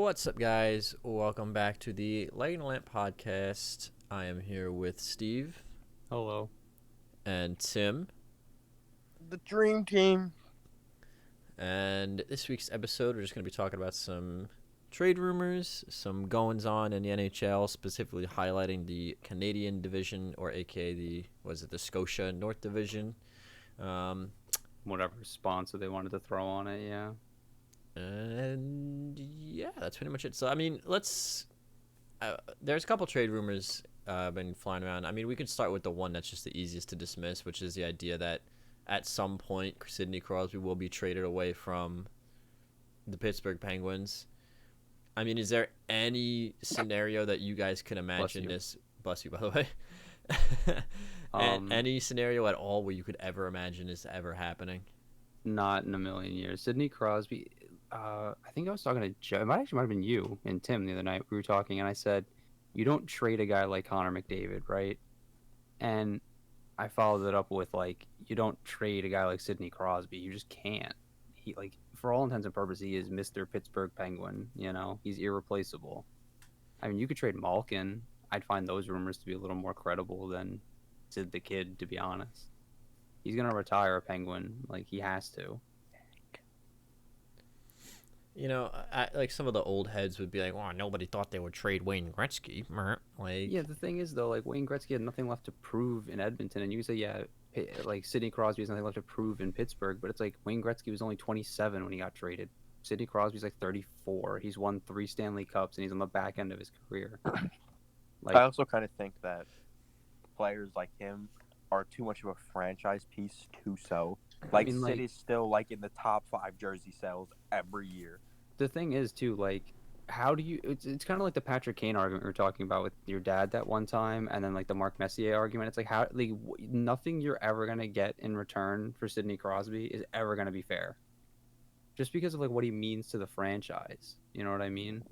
What's up, guys? Welcome back to the Light and Lamp podcast. I am here with Steve Hello. and Tim. The dream team. And this week's episode, we're just going to be talking about some trade rumors, some goings on in the NHL, specifically highlighting the Canadian division, or aka the Scotia North Division. Whatever sponsor they wanted to throw on it, yeah. And yeah, that's pretty much it. So, I mean, there's a couple trade rumors been flying around. I mean, we could start with the one that's just the easiest to dismiss, which is the idea that at some point Sidney Crosby will be traded away from the Pittsburgh Penguins. I mean, is there any scenario that you guys can imagine this? Bless you, by the way. And any scenario at all where you could ever imagine this ever happening? Not in a million years. Sidney Crosby, I think I was talking to Joe. It might have been you and Tim the other night. We were talking, and I said, you don't trade a guy like Connor McDavid, right? And I followed it up with, you don't trade a guy like Sidney Crosby. You just can't. He, for all intents and purposes, he is Mr. Pittsburgh Penguin, He's irreplaceable. I mean, you could trade Malkin. I'd find those rumors to be a little more credible than Sid the Kid, to be honest. He's going to retire a Penguin. He has to. You know, some of the old heads would be like, "Oh, nobody thought they would trade Wayne Gretzky." Yeah, the thing is though, Wayne Gretzky had nothing left to prove in Edmonton, and you can say, yeah, Sidney Crosby has nothing left to prove in Pittsburgh, but it's Wayne Gretzky was only 27 when he got traded. Sidney Crosby's 34. He's won 3 Stanley Cups, and he's on the back end of his career. I also kind of think that players like him are too much of a franchise piece to sell. Sid is still in the top 5 jersey sales every year. The thing is too, how do you? It's kind of like the Patrick Kane argument we were talking about with your dad that one time, and then the Mark Messier argument. It's how nothing you're ever gonna get in return for Sidney Crosby is ever gonna be fair, just because of what he means to the franchise. You know what I mean?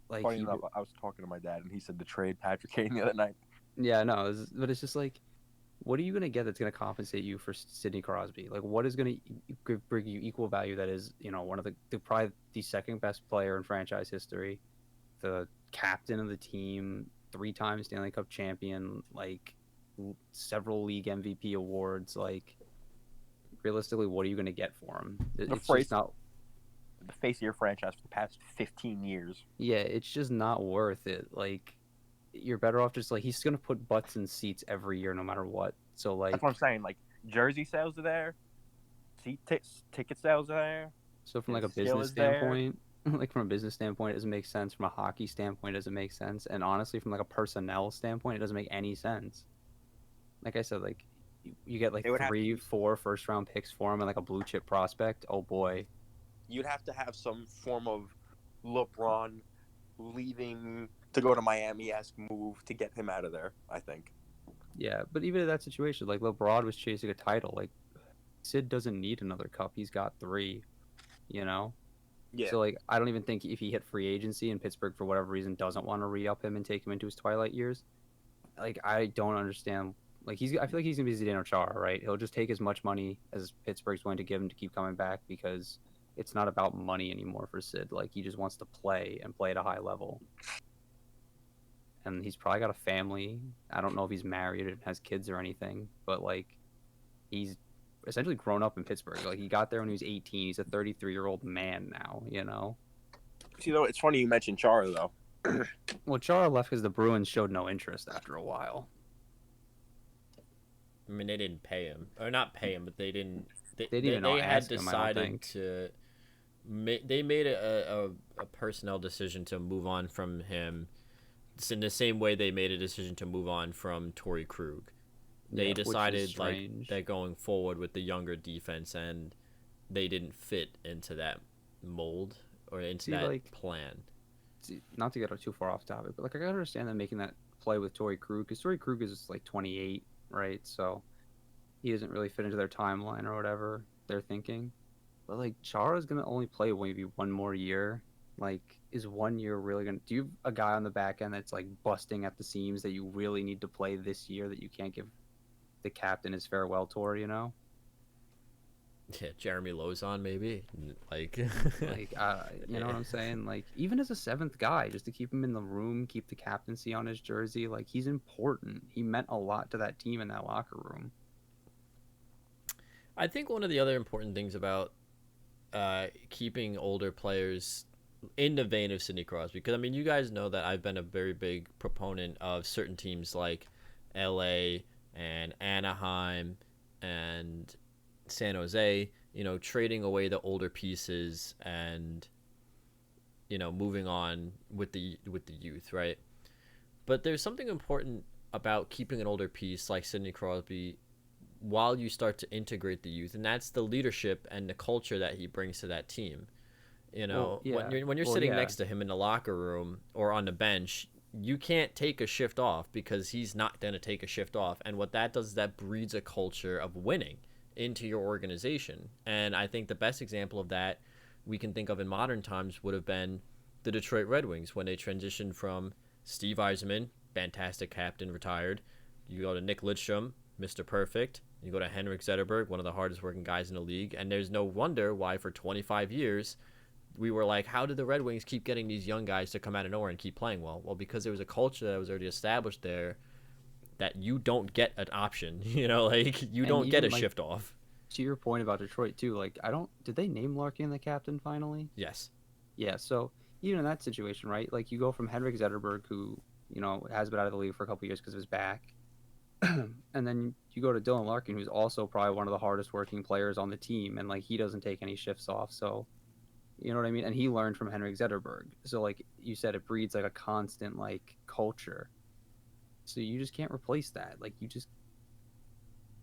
Funny enough, I was talking to my dad, and he said to trade Patrick Kane the other night. Yeah, no, but it's just what are you going to get that's going to compensate you for Sidney Crosby? What is going to bring you equal value that is, one of probably the second best player in franchise history, the captain of the team, 3-time Stanley Cup champion, several league MVP awards. Realistically, what are you going to get for him? It's just not the face of your franchise for the past 15 years. Yeah, it's just not worth it. You're better off just he's gonna put butts in seats every year no matter what. So that's what I'm saying. Jersey sales are there, ticket sales are there. So from a business standpoint, from a business standpoint, it doesn't make sense. From a hockey standpoint, it doesn't make sense. And honestly, from a personnel standpoint, it doesn't make any sense. Like I said, you get 3-4 first-round picks for him and a blue chip prospect. Oh boy, you'd have to have some form of LeBron leaving to go to Miami-esque move to get him out of there, I think. Yeah, but even in that situation, LeBron was chasing a title. Sid doesn't need another cup. He's got 3, Yeah. So, I don't even think if he hit free agency and Pittsburgh, for whatever reason, doesn't want to re-up him and take him into his twilight years, I don't understand. I feel like he's going to be Zdeno Chara, right? He'll just take as much money as Pittsburgh's going to give him to keep coming back because it's not about money anymore for Sid. He just wants to play and play at a high level. And he's probably got a family. I don't know if he's married or has kids or anything, but he's essentially grown up in Pittsburgh. He got there when he was 18. He's a 33-year-old man now, See, though, it's funny you mentioned Chara, though. Well, Chara left because the Bruins showed no interest after a while. I mean, they didn't pay him, or not pay him, but they didn't. They had decided to. They made a personnel decision to move on from him. It's in the same way they made a decision to move on from Torrey Krug. They decided that going forward with the younger defense, and they didn't fit into that mold or into that plan. Not to get too far off topic, but I can understand them making that play with Torrey Krug, because Torrey Krug is 28, right? So he doesn't really fit into their timeline or whatever they're thinking. But Chara's gonna only play maybe one more year. Is 1 year really gonna? Do you have a guy on the back end that's busting at the seams that you really need to play this year that you can't give the captain his farewell tour? Yeah, Jeremy Lozon maybe. Like, Like, you know what I'm saying? Like, even as a seventh guy, just to keep him in the room, keep the captaincy on his jersey, like, he's important. He meant a lot to that team in that locker room. I think one of the other important things about keeping older players in the vein of Sidney Crosby, because I mean, you guys know that I've been a very big proponent of certain teams like LA and Anaheim and San Jose, trading away the older pieces and moving on with the youth, right? But there's something important about keeping an older piece like Sidney Crosby while you start to integrate the youth, and that's the leadership and the culture that he brings to that team. Well, yeah. When you're sitting next to him in the locker room or on the bench, you can't take a shift off because he's not going to take a shift off. And what that does is that breeds a culture of winning into your organization. And I think the best example of that we can think of in modern times would have been the Detroit Red Wings when they transitioned from Steve Yzerman, fantastic captain, retired. You go to Nick Lidstrom, Mr. Perfect. You go to Henrik Zetterberg, one of the hardest working guys in the league. And there's no wonder why for 25 years we were like, how did the Red Wings keep getting these young guys to come out of nowhere and keep playing well? Well, because there was a culture that was already established there that you don't get an option, like you don't get a shift off. To your point about Detroit too, like did they name Larkin the captain finally? Yes. Yeah, so even in that situation, right? Like you go from Henrik Zetterberg, who, has been out of the league for a couple of years because of his back, and then you go to Dylan Larkin, who's also probably one of the hardest working players on the team, and like he doesn't take any shifts off, so you know what I mean? And he learned from Henrik Zetterberg. So like you said, it breeds like a constant like culture. So you just can't replace that. Like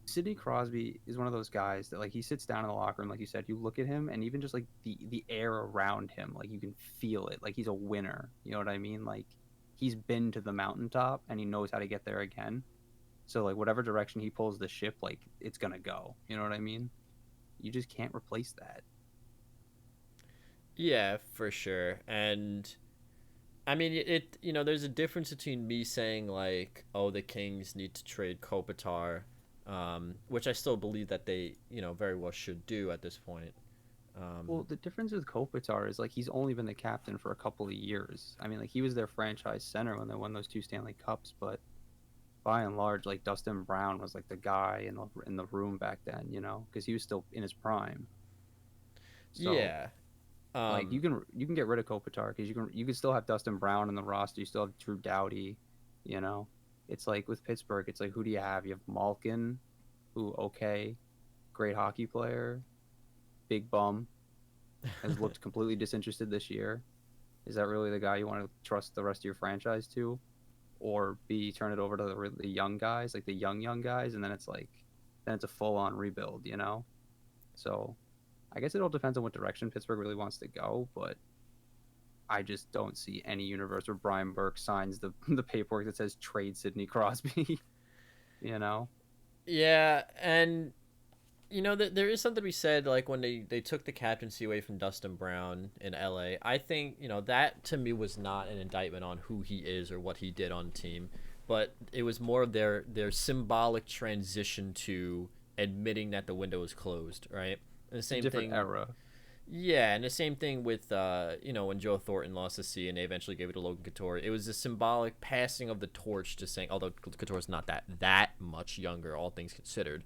Sidney Crosby is one of those guys that like he sits down in the locker room, like you said, you look at him and even just like the air around him, like you can feel it. Like he's a winner. You know what I mean? Like he's been to the mountaintop and he knows how to get there again. So like whatever direction he pulls the ship, like it's gonna go. You know what I mean? You just can't replace that. Yeah, for sure. And I mean, there's a difference between me saying like, oh, the Kings need to trade Kopitar, which I still believe that they, very well should do at this point. Well, the difference with Kopitar is like he's only been the captain for a couple of years. I mean, like he was their franchise center when they won those 2 Stanley Cups, but by and large, like Dustin Brown was like the guy in the room back then, because he was still in his prime. So, yeah. Like you can get rid of Kopitar because you can still have Dustin Brown in the roster. You still have Drew Doughty. It's like with Pittsburgh. It's like who do you have? You have Malkin, who great hockey player, big bum, has looked completely disinterested this year. Is that really the guy you want to trust the rest of your franchise to, or B, turn it over to the young guys, like the young guys, and then it's a full on rebuild, So. I guess it all depends on what direction Pittsburgh really wants to go, but I just don't see any universe where Brian Burke signs the paperwork that says trade Sidney Crosby. Yeah, and there is something to be said like when they took the captaincy away from Dustin Brown in LA. I think that to me was not an indictment on who he is or what he did on the team, but it was more of their symbolic transition to admitting that the window was closed, right? And the same different thing, era. Yeah, and the same thing with when Joe Thornton lost the C and they eventually gave it to Logan Couture. It was a symbolic passing of the torch to saying, although Couture's not that much younger, all things considered,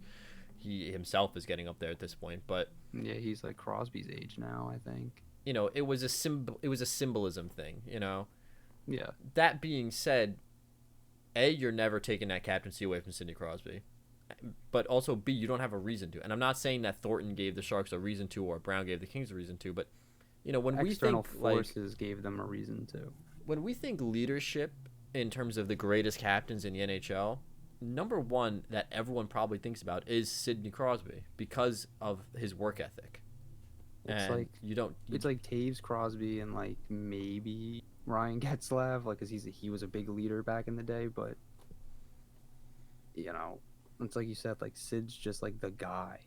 he himself is getting up there at this point. But yeah, he's like Crosby's age now, I think. It was a symbolism thing. Yeah. That being said, A, you're never taking that captaincy away from Sidney Crosby. But also, B, you don't have a reason to. And I'm not saying that Thornton gave the Sharks a reason to or Brown gave the Kings a reason to, but, when external we think forces gave them a reason to. When we think leadership in terms of the greatest captains in the NHL, number one that everyone probably thinks about is Sidney Crosby because of his work ethic. It's it's like Taves, Crosby, and like maybe Ryan Getzlaf, like because he was a big leader back in the day, but it's like you said, like Sid's just like the guy.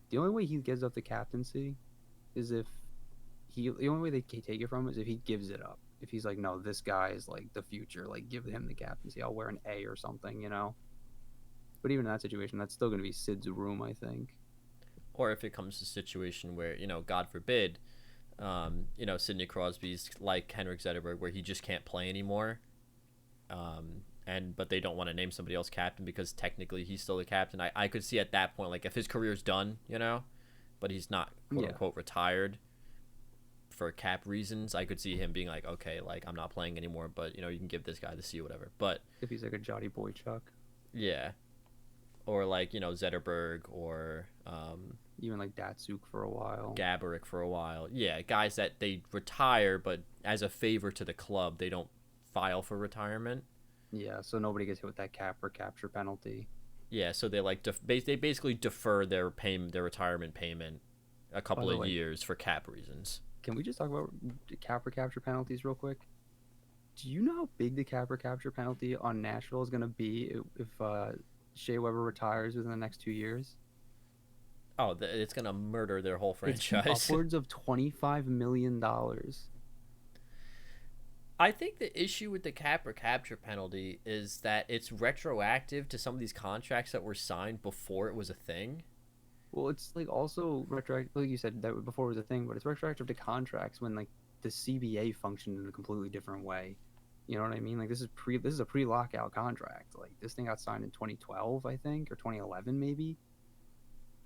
The only way he gives up the captaincy is the only way they can take it from him is if he gives it up. If he's like, no, this guy is like the future, like give him the captaincy. I'll wear an A or something, But even in that situation, that's still going to be Sid's room, I think. or if it comes to a situation where, God forbid, Sidney Crosby's like Henrik Zetterberg, where he just can't play anymore. But they don't want to name somebody else captain because technically he's still the captain. I could see at that point, like if his career's done, but he's not quote unquote retired for cap reasons, I could see him being like, okay, like I'm not playing anymore, but you can give this guy the C or whatever. But if he's like a Jotty Boychuk, yeah, or like Zetterberg, or even like Datsuk for a while, Gaborik for a while, yeah, guys that they retire, but as a favor to the club, they don't file for retirement. Yeah, so nobody gets hit with that cap or capture penalty. Yeah, so they like they basically defer their retirement payment a couple of years for cap reasons. Can we just talk about cap or capture penalties real quick? Do you know how big the cap or capture penalty on Nashville is going to be if Shea Weber retires within the next 2 years? Oh, it's going to murder their whole franchise. It's upwards of $25 million. I think the issue with the cap or capture penalty is that it's retroactive to some of these contracts that were signed before it was a thing. Well, it's like also retroactive, like you said, that before it was a thing, but it's retroactive to contracts when like the CBA functioned in a completely different way. You know what I mean? Like this is a pre-lockout contract. Like this thing got signed in 2012, I think, or 2011 maybe.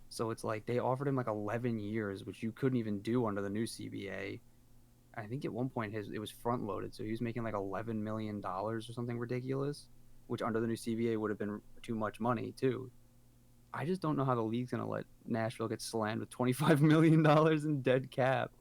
So it's like they offered him like 11 years, which you couldn't even do under the new CBA. I think at one point it was front loaded, so he was making like $11 million or something ridiculous, which under the new CBA would have been too much money too. I just don't know how the league's gonna let Nashville get slammed with $25 million in dead cap.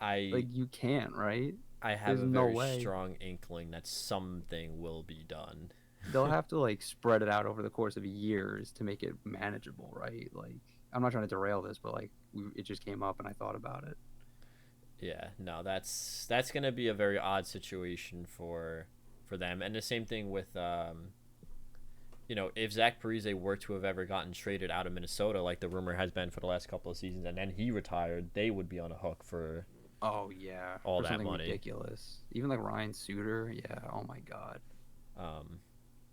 You can't, right? I have a very strong inkling that something will be done. They'll have to like spread it out over the course of years to make it manageable, right? Like, I'm not trying to derail this, but like it just came up and I thought about it. Yeah, no, that's gonna be a very odd situation for them, and the same thing with if Zach Parise were to have ever gotten traded out of Minnesota, like the rumor has been for the last couple of seasons, and then he retired, they would be on a hook for all that money. Ridiculous. Even like Ryan Suter, yeah. Oh my God. I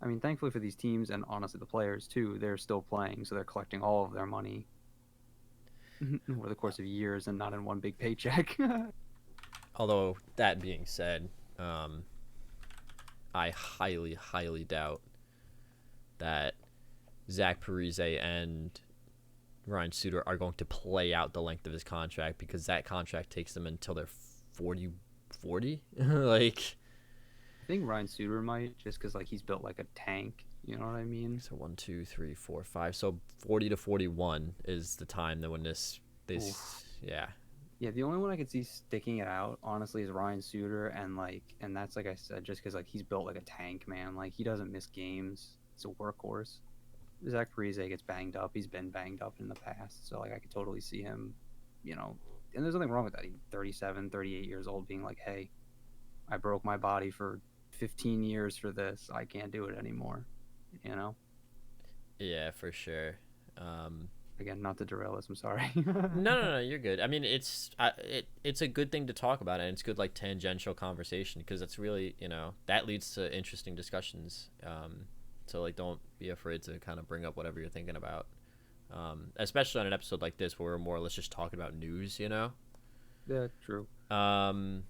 mean, thankfully for these teams and honestly the players too, they're still playing, so they're collecting all of their money over the course of years and not in one big paycheck. Although that being said, I highly, highly doubt that Zach Parise and Ryan Suter are going to play out the length of his contract, because that contract takes them until they're 40. Like, I think Ryan Suter might, just because like he's built like a tank. You know what I mean? So 1, 2, 3, 4, 5. So 40 to 41 is the time that when this yeah. Yeah, the only one I could see sticking it out, honestly, is Ryan Suter, and that's like I said, just because like he's built like a tank, man. Like he doesn't miss games. It's a workhorse. Zach Parise gets banged up. He's been banged up in the past, so like I could totally see him, and there's nothing wrong with that. He's 37, 38 years old, being like, hey, I broke my body for 15 years for this. I can't do it anymore. Yeah, for sure. Again, not to derail this, I'm sorry. No, you're good. I mean, it's a good thing to talk about, and it's good like tangential conversation, because it's really that leads to interesting discussions. So like don't be afraid to kind of bring up whatever you're thinking about, especially on an episode like this where we're more or less just talking about news. Yeah, true. So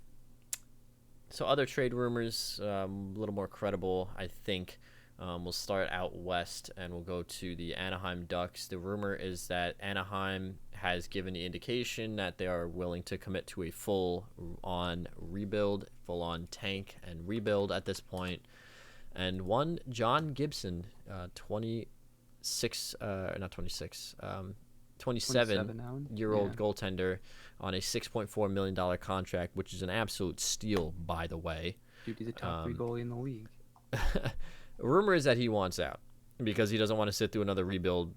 other trade rumors, a little more credible, I think. We'll start out west and we'll go to the Anaheim Ducks. The rumor is that Anaheim has given the indication that they are willing to commit to a full-on rebuild, full-on tank and rebuild at this point. And one John Gibson, 27-year-old goaltender on a $6.4 million contract, which is an absolute steal, by the way. Dude, he's a top 3 goalie in the league. Rumor is that he wants out because he doesn't want to sit through another rebuild,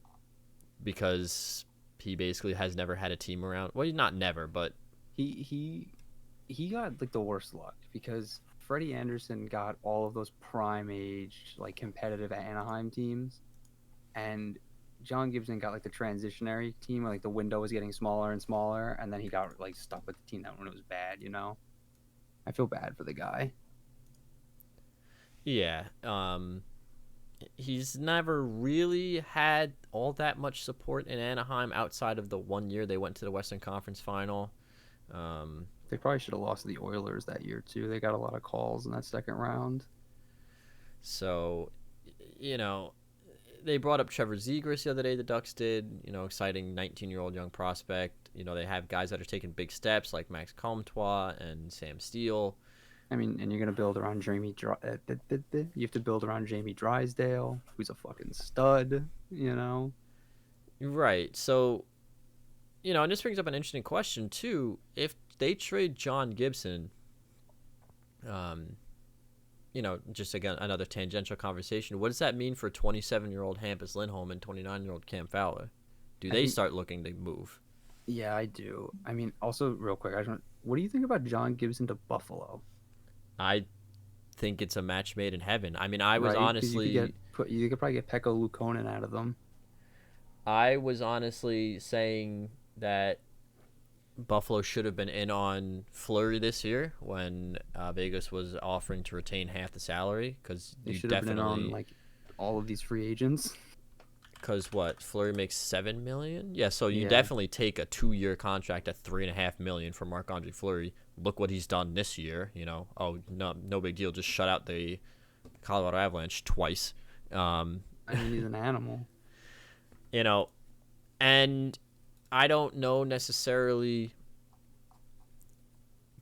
because he basically has never had a team around. Well, not never, but he got like the worst luck, because Freddie Anderson got all of those prime age, like competitive Anaheim teams, and John Gibson got like the transitionary team where like the window was getting smaller and smaller, and then he got like stuck with the team that when it was bad. I feel bad for the guy. Yeah. he's never really had all that much support in Anaheim outside of the 1 year they went to the Western Conference Final. They probably should have lost to the Oilers that year too. They got a lot of calls in that second round. So, they brought up Trevor Zegras the other day. The Ducks did, exciting 19-year-old young prospect. They have guys that are taking big steps like Max Comtois and Sam Steele. I mean, and you're gonna build around Jamie. You have to build around Jamie Drysdale, who's a fucking stud. Right. So, and this brings up an interesting question too. If they trade John Gibson, just again another tangential conversation. What does that mean for 27-year-old Hampus Lindholm and 29-year-old Cam Fowler? Do they start looking to move? Yeah, I do. I mean, also real quick, what do you think about John Gibson to Buffalo? I think it's a match made in heaven. I mean, I was honestly you could probably get Pekka Luukkonen out of them. I was honestly saying that Buffalo should have been in on Fleury this year when Vegas was offering to retain half the salary, because they should have been in on like all of these free agents. Because Fleury makes $7 million. Yeah, so you definitely take a 2-year contract at $3.5 million for Marc-Andre Fleury. Look what he's done this year. Oh no big deal. Just shut out the Colorado Avalanche twice. I mean, he's an animal. And I don't know necessarily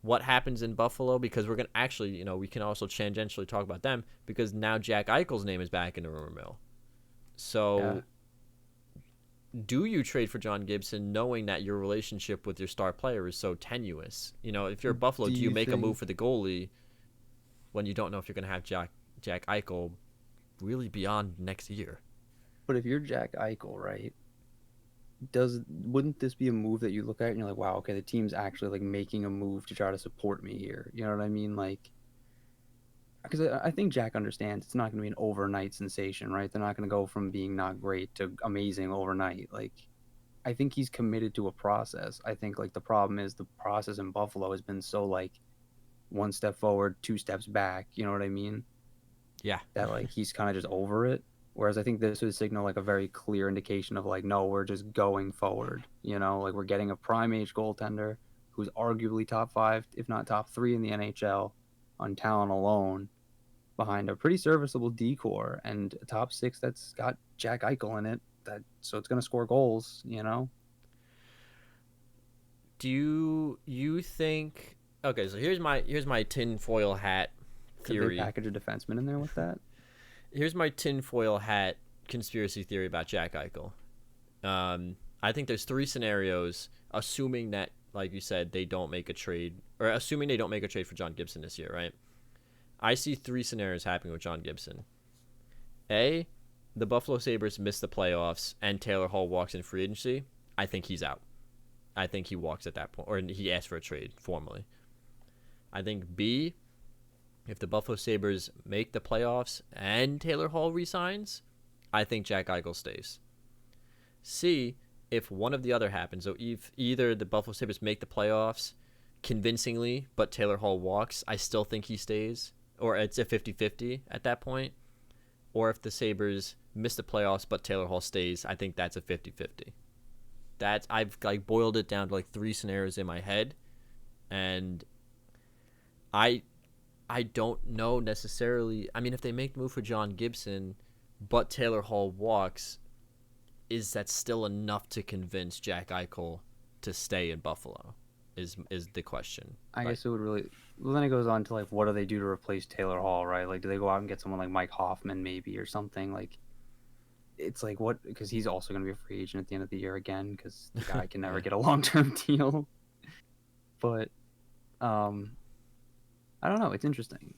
what happens in Buffalo, because we're going to actually, we can also tangentially talk about them, because now Jack Eichel's name is back in the rumor mill. So do you trade for John Gibson knowing that your relationship with your star player is so tenuous? If you're Buffalo, do you make a move for the goalie when you don't know if you're going to have Jack Eichel really beyond next year? But if you're Jack Eichel, right, wouldn't this be a move that you look at and you're like, wow, okay, the team's actually like making a move to try to support me here? You know what I mean? Like, because I think Jack understands it's not going to be an overnight sensation, right? They're not going to go from being not great to amazing overnight. Like, I think he's committed to a process. I think like the problem is the process in Buffalo has been so like 1 step forward, 2 steps back. You know what I mean? Yeah. That like he's kind of just over it. Whereas I think this would signal like a very clear indication of like, no, we're just going forward. Like we're getting a prime age goaltender who's arguably top 5, if not top 3 in the NHL on talent alone, behind a pretty serviceable D-core and a top 6 that's got Jack Eichel in it. So it's going to score goals. Do you think? Okay, so here's my tinfoil hat theory. Could they package a defenseman in there with that? Here's my tinfoil hat conspiracy theory about Jack Eichel. I think there's 3 scenarios, assuming that, like you said, they don't make a trade, or assuming they don't make a trade for John Gibson this year, right? I see 3 scenarios happening with John Gibson. A, the Buffalo Sabres miss the playoffs and Taylor Hall walks in free agency. I think he's out. I think he walks at that point, or he asks for a trade formally. I think B, if the Buffalo Sabres make the playoffs and Taylor Hall resigns, I think Jack Eichel stays. C, if one of the other happens, so if either the Buffalo Sabres make the playoffs convincingly, but Taylor Hall walks, I still think he stays, or it's a 50-50 at that point. Or if the Sabres miss the playoffs, but Taylor Hall stays, I think that's a 50-50. I've like boiled it down to like 3 scenarios in my head, and I don't know necessarily. I mean, if they make the move for John Gibson, but Taylor Hall walks, is that still enough to convince Jack Eichel to stay in Buffalo? Is the question. I guess it would really. Well, then it goes on to like, what do they do to replace Taylor Hall, right? Like, do they go out and get someone like Mike Hoffman maybe or something? Like, it's like what? Because he's also going to be a free agent at the end of the year again, because the guy can never get a long-term deal. But, I don't know. It's interesting.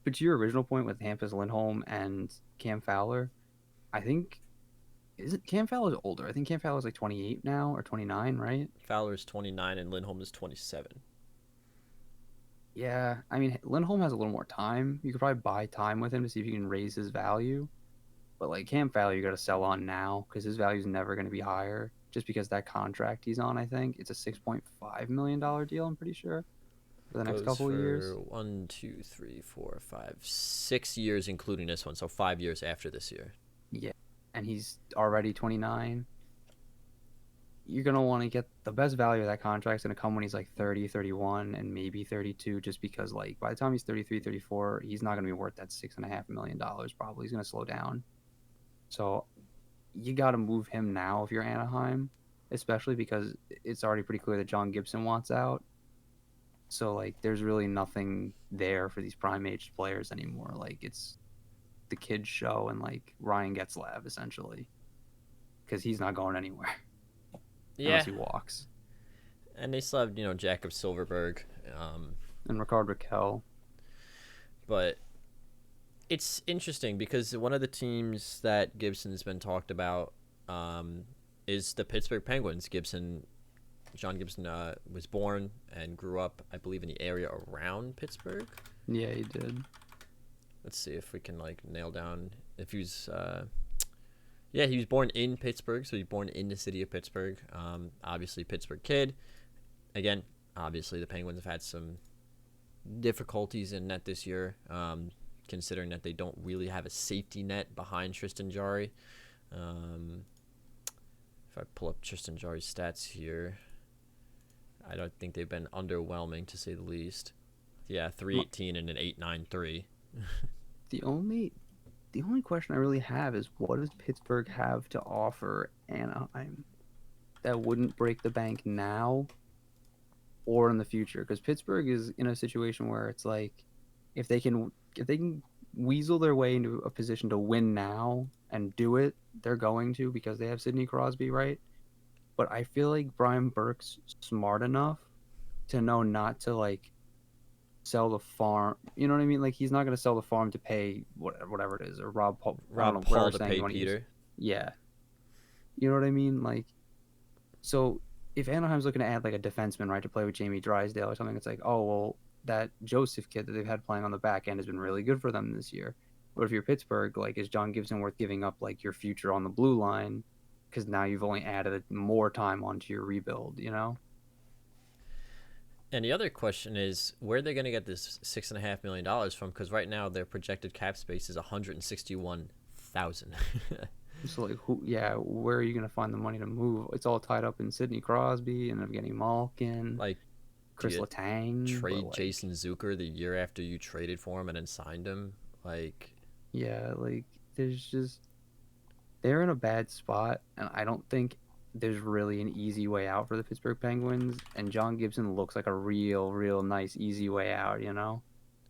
But to your original point with Hampus Lindholm and Cam Fowler, I think. Isn't Cam Fowler's older? I think Cam Fowler's like 28 now or 29, right? Fowler's 29 and Lindholm is 27. Yeah, I mean, Lindholm has a little more time. You could probably buy time with him to see if you can raise his value. But like Cam Fowler, you got to sell on now because his value is never going to be higher just because that contract he's on, I think. It's a $6.5 million deal, I'm pretty sure. for the next Goes couple of years. 1, 2, 3, 4, 5, 6 years, including this one. So 5 years after this year. Yeah, and he's already 29. You're going to want to get the best value of that contract. It's going to come when he's like 30, 31, and maybe 32, just because like by the time he's 33, 34, he's not going to be worth that $6.5 million probably. He's going to slow down. So you got to move him now if you're Anaheim, especially because it's already pretty clear that John Gibson wants out. So like there's really nothing there for these prime-aged players anymore. Like it's the kids show and like Ryan Getzlab essentially, because he's not going anywhere. Unless he walks. And they still have, Jacob Silverberg. And Rickard Rakell. But it's interesting because one of the teams that Gibson's been talked about is the Pittsburgh Penguins. John Gibson was born and grew up, I believe, in the area around Pittsburgh. Yeah, he did. Let's see if we can nail down if he was... Yeah, he was born in Pittsburgh, so he's born in the city of Pittsburgh. Obviously, Pittsburgh kid. Again, obviously, the Penguins have had some difficulties in net this year, considering that they don't really have a safety net behind Tristan Jarry. If I pull up Tristan Jarry's stats here, I don't think they've been underwhelming, to say the least. Yeah, 318 and an 893. The only question I really have is, what does Pittsburgh have to offer Anaheim that wouldn't break the bank now or in the future? Because Pittsburgh is in a situation where it's like, if they can weasel their way into a position to win now and do it, they're going to, because they have Sidney Crosby, right? But I feel like Brian Burke's smart enough to know not to sell the farm. You know what I mean? Like, he's not going to sell the farm to pay whatever it is, or Rob Paul to pay Peter. Yeah. You know what I mean? Like, so if Anaheim's looking to add a defenseman, right, to play with Jamie Drysdale or something, it's like, oh, well, that Joseph kid that they've had playing on the back end has been really good for them this year. But if you're Pittsburgh, is John Gibson worth giving up your future on the blue line? Because now you've only added more time onto your rebuild, And the other question is, where are they going to get this $6.5 million from? Because right now their projected cap space is $161,000. So where are you going to find the money to move? It's all tied up in Sidney Crosby and Evgeny Malkin, Chris Letang. Trade Jason Zucker the year after you traded for him and then signed him. They're in a bad spot, and I don't think there's really an easy way out for the Pittsburgh Penguins, and John Gibson looks like a real nice easy way out, an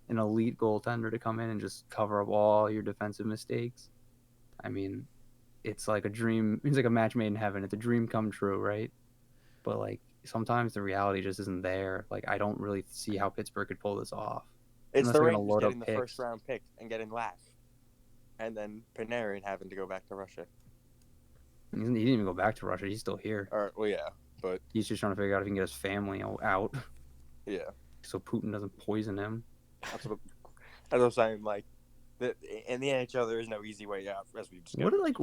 elite goaltender to come in and just cover up all your defensive mistakes. I mean, it's like a dream. It's like a match made in heaven. It's a dream come true, right? But sometimes the reality just isn't there. I don't really see how Pittsburgh could pull this off. It's the Rangers getting the first round pick and getting last, and then Panarin having to go back to Russia. He didn't even go back to Russia. He's still here. Well, yeah, but he's just trying to figure out if he can get his family out. Yeah. So Putin doesn't poison him. That's what I'm saying. In the NHL, there is no easy way out, as we discovered.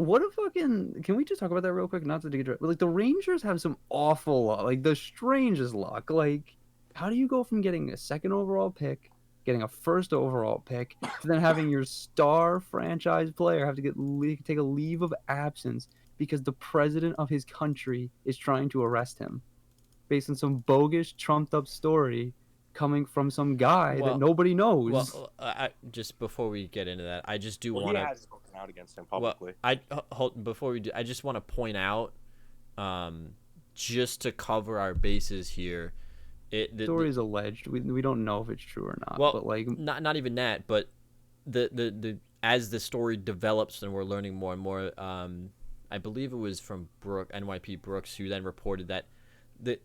Can we just talk about that real quick? Not to dig it, the Rangers have some awful luck, the strangest luck. How do you go from getting a second overall pick, getting a first overall pick, to then having your star franchise player have to take a leave of absence because the president of his country is trying to arrest him based on some bogus, trumped-up story coming from some guy that nobody knows? Well, just before we get into that, I just do want to... He has spoken out against him publicly. Before we do, I just want to point out, just to cover our bases here... The story is alleged. We don't know if it's true or not. Well, but not even that, but the as the story develops and we're learning more and more, I believe it was from NYP Brooks, who then reported that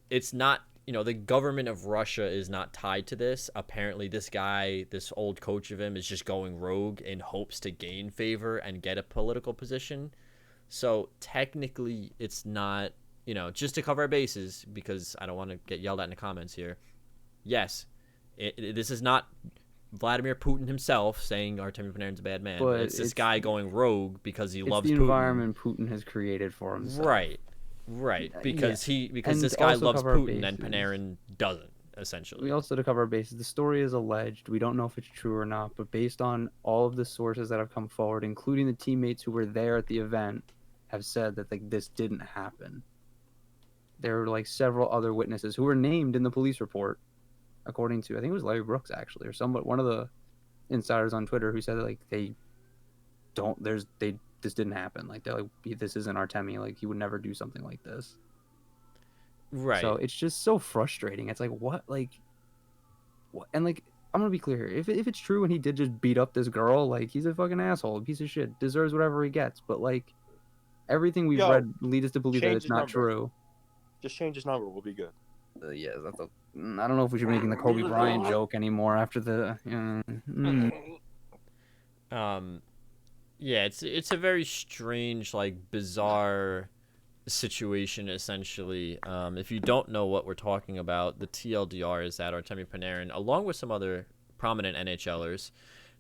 it's not, the government of Russia is not tied to this. Apparently this guy, this old coach of him, is just going rogue in hopes to gain favor and get a political position. So technically it's not, just to cover our bases, because I don't want to get yelled at in the comments here. Yes, this is not Vladimir Putin himself saying Artemi Panarin's a bad man. But it's this guy going rogue because he loves Putin. It's the environment Putin has created for himself. Right. Because this guy loves Putin and Panarin doesn't. essentially. We also, to cover our bases, the story is alleged. We don't know if it's true or not, but based on all of the sources that have come forward, including the teammates who were there at the event, have said that like this didn't happen. There were like several other witnesses who were named in the police report, according to, I think it was Larry Brooks actually, or one of the insiders on Twitter who said that, like this didn't happen. Like they're like, this isn't Artemi. Like he would never do something like this. Right. So it's just so frustrating. It's like what. And like I'm gonna be clear here. If it's true and he did just beat up this girl, like he's a fucking asshole, a piece of shit, deserves whatever he gets. But like everything we've read leads us to believe that it's not true. Just change his number. We'll be good. Yeah, I don't know if we should be making the Kobe Bryant joke anymore after the. Yeah, it's a very strange, like bizarre situation essentially. If you don't know what we're talking about, the TLDR is that Artemi Panarin, along with some other prominent NHLers,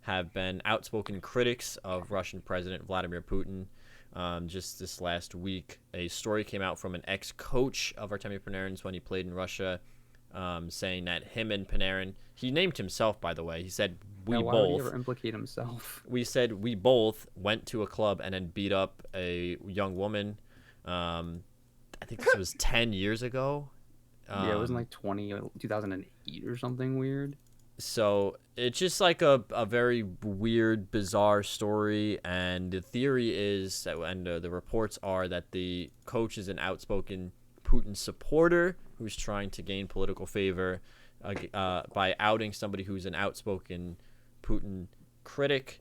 have been outspoken critics of Russian President Vladimir Putin. Just this last week, a story came out from an ex-coach of Artemi Panarin's when he played in Russia, saying that him and Panarin, he named himself, by the way. He said, why both. Would he ever implicate himself? We said we both went to a club and then beat up a young woman. I think this was 10 years ago. Yeah, it wasn't like 2008 or something weird. So it's just like a very weird, bizarre story. And the theory is that, and the reports are that the coach is an outspoken Putin supporter who's trying to gain political favor by outing somebody who's an outspoken Putin critic.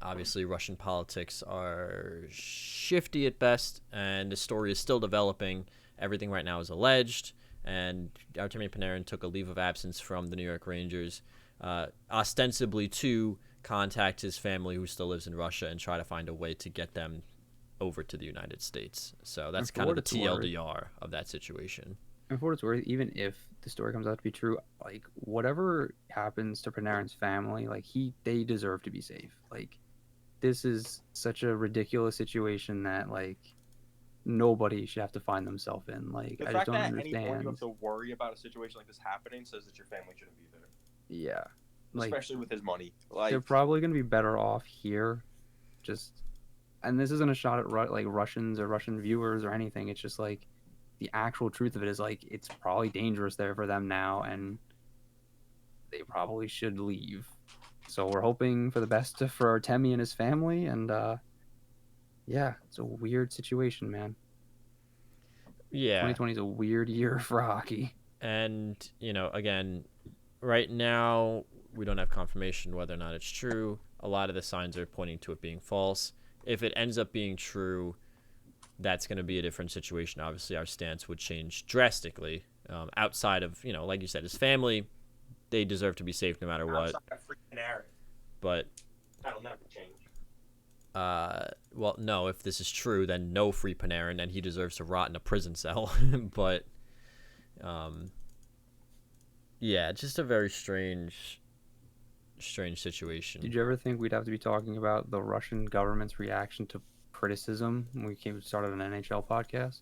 Obviously, Russian politics are shifty at best, and the story is still developing. Everything right now is alleged, and Artemi Panarin took a leave of absence from the New York Rangers, ostensibly to contact his family who still lives in Russia and try to find a way to get them over to the United States. So that's kind of the TLDR of that situation. And for what it's worth, even if the story comes out to be true, like whatever happens to Panarin's family, like they deserve to be safe. Like this is such a ridiculous situation that like nobody should have to find themselves in. Like the I fact just don't that understand. at any point you have to worry about a situation like this happening says that your family shouldn't be there. Yeah, like, especially with his money. Like they're probably gonna be better off here. And this isn't a shot at like Russians or Russian viewers or anything. It's just like the actual truth of it is like it's probably dangerous there for them now, and they probably should leave. So we're hoping for the best for Artemi and his family, and yeah, it's a weird situation, man. Yeah, 2020 is a weird year for hockey. And again, right now we don't have confirmation whether or not it's true. A lot of the signs are pointing to it being false. If it ends up being true, that's going to be a different situation. Obviously, our stance would change drastically. Outside of, like you said, his family, they deserve to be safe no matter what. But that'll never change. Well, no, if this is true, then no free Panarin, and he deserves to rot in a prison cell. But, yeah, just a very strange situation. Did you ever think we'd have to be talking about the Russian government's reaction to criticism when we started an NHL podcast?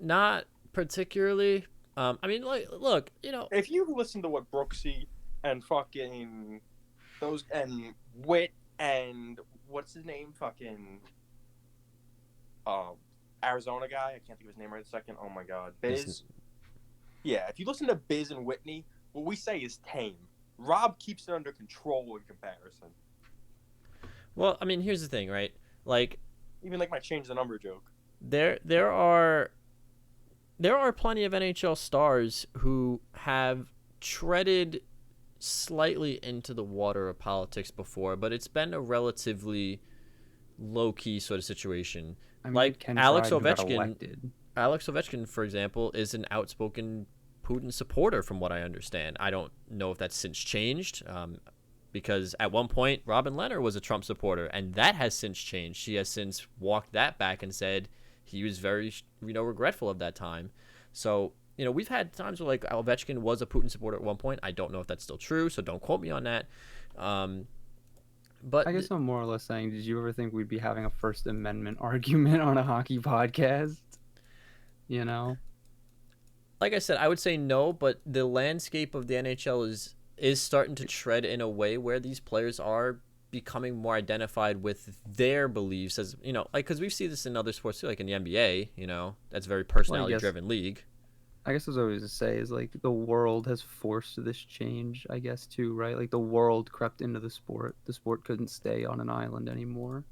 Not particularly. I mean, like, look, if you listen to what Brooksy and fucking those and Witt and what's his name, fucking Arizona guy, I can't think of his name right a second. Oh my god, Biz. Yeah, if you listen to Biz and Whitney, what we say is tame. Rob keeps it under control in comparison. Well, I mean, here's the thing, right? Like, even like my change the number joke. There are plenty of NHL stars who have treaded slightly into the water of politics before, but it's been a relatively low-key sort of situation. I mean, like Alex Ovechkin. Ovechkin, Alex Ovechkin, for example, is an outspoken Putin supporter, from what I understand. I don't know if that's since changed, because at one point Robin Lehner was a Trump supporter, and that has since changed. She has since walked that back and said he was very, regretful of that time. So, we've had times where like Ovechkin was a Putin supporter at one point. I don't know if that's still true, so don't quote me on that. But I guess I'm more or less saying, did you ever think we'd be having a First Amendment argument on a hockey podcast? like I said, I would say no, but the landscape of the NHL is starting to tread in a way where these players are becoming more identified with their beliefs, as you know, like because we see this in other sports too, like in the NBA. You know, that's a very personality driven league. I guess what I was always to say is like the world has forced this change, I guess too, right? Like the world crept into the sport. The sport couldn't stay on an island anymore.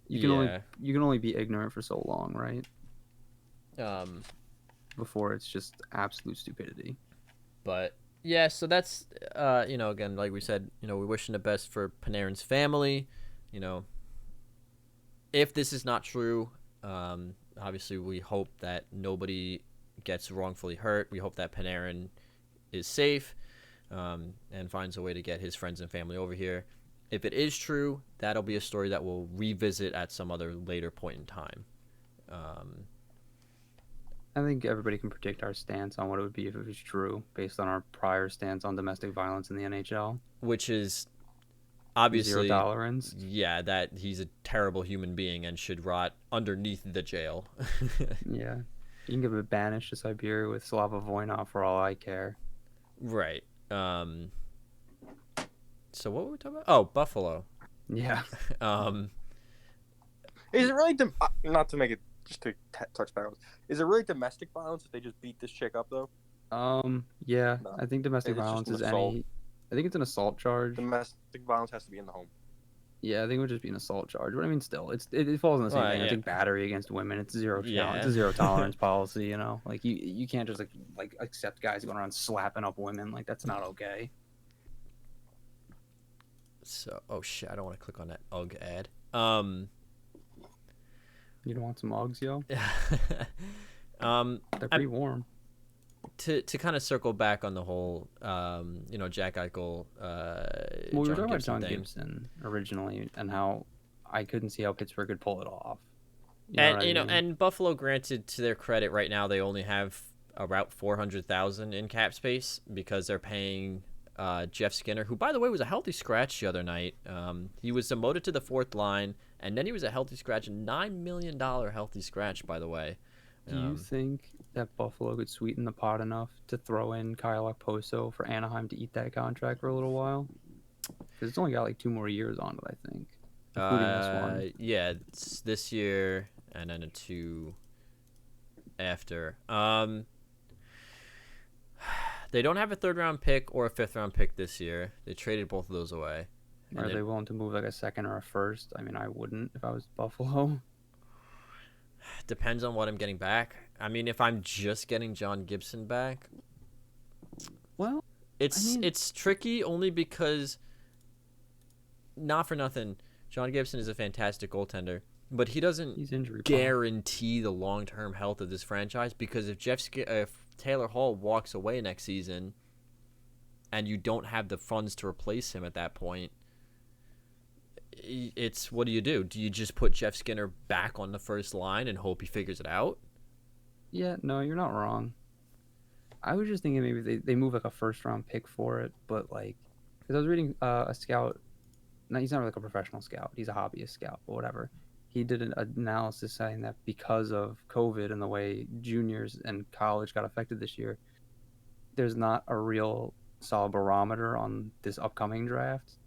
You can only be ignorant for so long, right? Before it's just absolute stupidity. But yeah, so that's you know, again, like we said, you know, we're wishing the best for Panarin's family. You know, if this is not true, obviously we hope that nobody gets wrongfully hurt. We hope that Panarin is safe and finds a way to get his friends and family over here. If it is true, that'll be a story that we'll revisit at some other later point in time. I think everybody can predict our stance on what it would be if it was true, based on our prior stance on domestic violence in the NHL. Which is obviously 0 tolerance. Yeah, that he's a terrible human being and should rot underneath the jail. Yeah. You can give it banished to Siberia with Slava Voinov for all I care. Right. So what were we talking about? Oh, Buffalo. Yeah. Is it really not to make it just to touch back on? Is it really domestic violence if they just beat this chick up though? Yeah. No. I think domestic violence is any. I think it's an assault charge. Domestic violence has to be in the home. Yeah, I think it would just be an assault charge. But I mean, still, it falls in the same thing. Yeah. I think battery against women. It's zero. Yeah. It's a 0 tolerance policy. You know, like you can't just like accept guys going around slapping up women. Like that's not okay. So, oh shit, I don't want to click on that UGG ad. You don't want some Uggs, yo? They're pretty warm. To kind of circle back on the whole, you know, Jack Eichel. We were talking about John Gibson originally, and how I couldn't see how Pittsburgh could pull it off. And Buffalo, granted, to their credit, right now they only have about $400,000 in cap space because they're paying Jeff Skinner, who, by the way, was a healthy scratch the other night. He was demoted to the 4th line, and then he was a healthy scratch, $9 million healthy scratch, by the way. Do you think that Buffalo could sweeten the pot enough to throw in Kyle Okposo for Anaheim to eat that contract for a little while? Because it's only got like 2 more years on it, I think, including this one. Yeah, it's this year and then a 2 after. They don't have a 3rd-round pick or a 5th-round pick this year. They traded both of those away. Are they willing to move like a 2nd or a 1st? I mean, I wouldn't if I was Buffalo. Depends on what I'm getting back. I mean, if I'm just getting John Gibson back, well, it's tricky only because, not for nothing, John Gibson is a fantastic goaltender, but he doesn't guarantee the long-term health of this franchise, because if Taylor Hall walks away next season and you don't have the funds to replace him at that point, it's, what do you do? Do you just put Jeff Skinner back on the first line and hope he figures it out? Yeah, no, you're not wrong. I was just thinking maybe they move like a 1st-round pick for it, but like, because I was reading a scout. No, he's not like a professional scout. He's a hobbyist scout, but whatever. He did an analysis saying that because of COVID and the way juniors and college got affected this year, there's not a real solid barometer on this upcoming draft,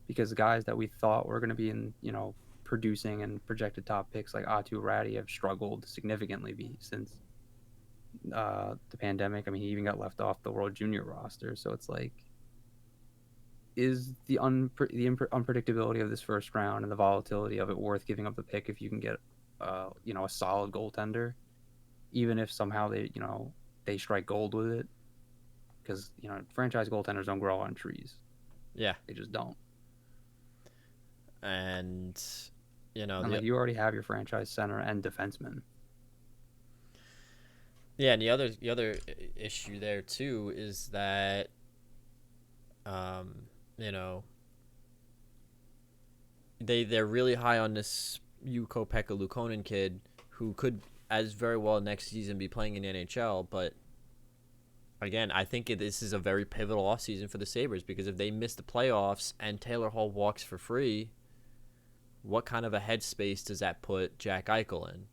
because guys that we thought were going to be in, you know, producing and projected top picks like Atu Ratty have struggled significantly since the pandemic. I mean, he even got left off the World Junior roster. So it's like, is the unpredictability of this 1st round and the volatility of it worth giving up the pick if you can get, you know, a solid goaltender, even if somehow they strike gold with it? Because, you know, franchise goaltenders don't grow on trees. Yeah, they just don't. And you know, you already have your franchise center and defenseman. Yeah, and the other issue there too is that, you know, they're really high on this Ukko-Pekka Luukkonen kid, who could as very well next season be playing in the NHL. But again, I think this is a very pivotal offseason for the Sabres, because if they miss the playoffs and Taylor Hall walks for free, what kind of a headspace does that put Jack Eichel in?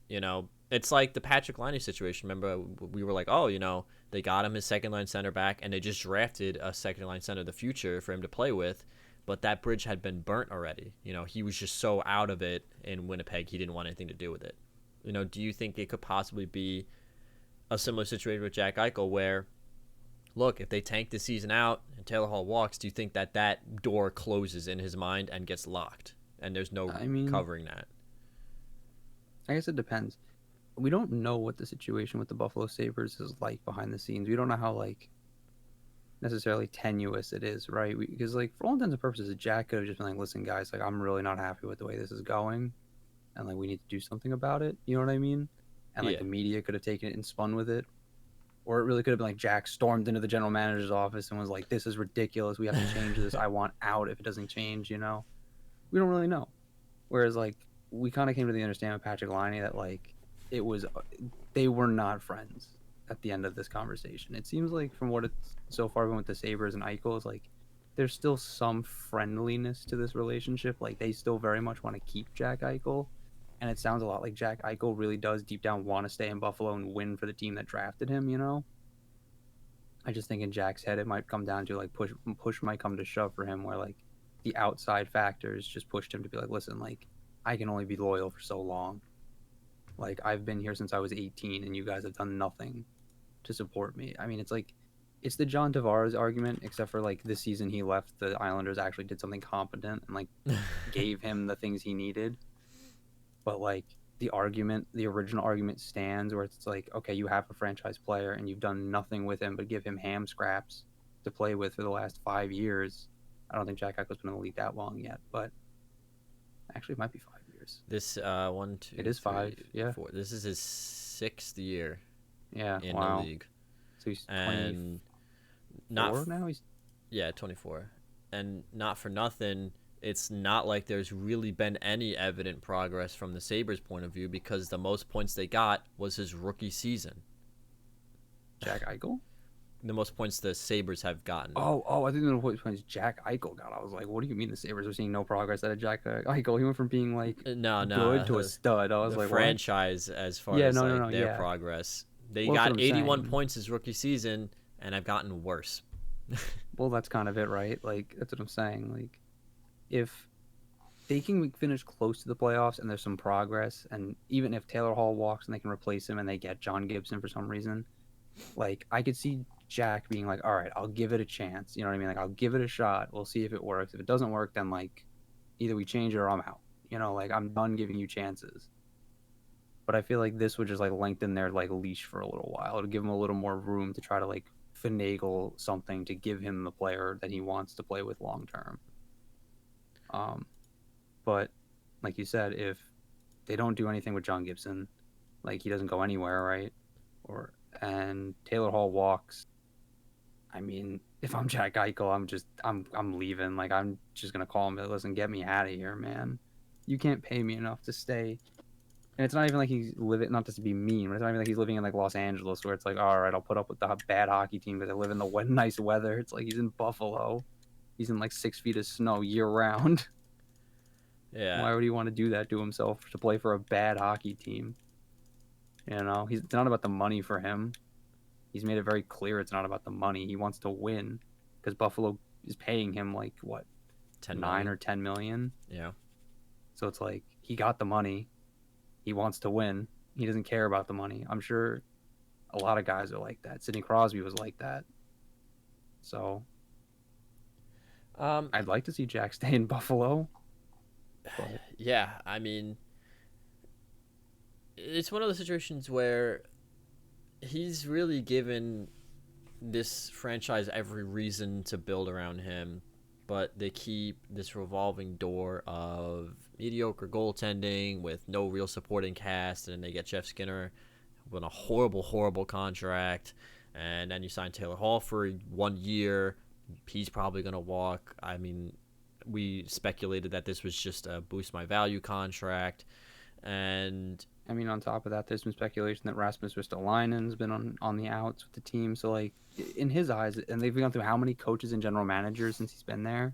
You know, It's like the Patrick Laine situation. Remember, we were like, oh, they got him his second-line center back, and they just drafted a second-line center of the future for him to play with, but that bridge had been burnt already. He was just so out of it in Winnipeg, he didn't want anything to do with it. Do you think it could possibly be a similar situation with Jack Eichel where, look, if they tank the season out and Taylor Hall walks, do you think that door closes in his mind and gets locked, and there's no covering that? I guess it depends. We don't know what the situation with the Buffalo Sabres is like behind the scenes. We don't know how necessarily tenuous it is, right? Because for all intents and purposes, Jack could have just been like, listen, guys, I'm really not happy with the way this is going, and we need to do something about it. You know what I mean? And the media could have taken it and spun with it. Or it really could have been Jack stormed into the general manager's office and was like, this is ridiculous. We have to change this. I want out if it doesn't change, We don't really know. Whereas we kind of came to the understanding with Patrick Laine that they were not friends at the end of this conversation. It seems from what it's so far been with the Sabres and Eichel is there's still some friendliness to this relationship. They still very much want to keep Jack Eichel. And it sounds a lot like Jack Eichel really does deep down want to stay in Buffalo and win for the team that drafted him, I just think in Jack's head it might come down to push might come to shove for him where the outside factors just pushed him to be listen, I can only be loyal for so long. I've been here since I was 18 and you guys have done nothing to support me. I mean, it's the John Tavares argument, except for this season he left, the Islanders actually did something competent and gave him the things he needed. But the original argument stands where it's okay, you have a franchise player and you've done nothing with him but give him ham scraps to play with for the last 5 years. I don't think Jack Eichel's been in the league that long yet, but actually it might be 5 years. This 1, 2. It is 5. Yeah. 4. This is his 6th year. Yeah. In the league. So he's 24 now. He's 24, and not for nothing. It's not like there's really been any evident progress from the Sabres' point of view because the most points they got was his rookie season. Jack Eichel? The most points the Sabres have gotten. I think the most points Jack Eichel got. I was like, what do you mean the Sabres are seeing no progress out of Jack Eichel? He went from being good to a stud. I was the like, franchise what? As far as their progress. They got 81 points his rookie season and have gotten worse. Well, that's kind of it, right? That's what I'm saying. If they can finish close to the playoffs and there's some progress, and even if Taylor Hall walks and they can replace him and they get John Gibson for some reason, I could see Jack being all right, I'll give it a chance. You know what I mean? I'll give it a shot. We'll see if it works. If it doesn't work, then either we change it or I'm out. I'm done giving you chances. But I feel this would just lengthen their leash for a little while to give him a little more room to try to finagle something to give him the player that he wants to play with long term. But like you said, if they don't do anything with John Gibson, he doesn't go anywhere, right? And Taylor Hall walks. I mean, if I'm Jack Eichel, I'm leaving. I'm just gonna call him. Listen, get me out of here, man. You can't pay me enough to stay. And it's not even he's living, not just to be mean, but it's not even he's living in Los Angeles where it's all right, I'll put up with the bad hockey team because I live in the nice weather. It's he's in Buffalo. He's in 6 feet of snow year round. Yeah. Why would he want to do that to himself to play for a bad hockey team? It's not about the money for him. He's made it very clear it's not about the money. He wants to win because Buffalo is paying him what, 9 or 10 million. Yeah. So it's he got the money. He wants to win. He doesn't care about the money. I'm sure a lot of guys are like that. Sidney Crosby was like that. So I'd like to see Jack stay in Buffalo. But yeah, I mean, it's one of those situations where he's really given this franchise every reason to build around him, but they keep this revolving door of mediocre goaltending with no real supporting cast, and they get Jeff Skinner with a horrible contract, and then you sign Taylor Hall for 1 year. He's probably going to walk. I mean, we speculated that this was just a boost my value contract, and I mean, on top of that, there's been speculation that Rasmus Ristolainen's been on the outs with the team. So, in his eyes, and they've gone through how many coaches and general managers since he's been there?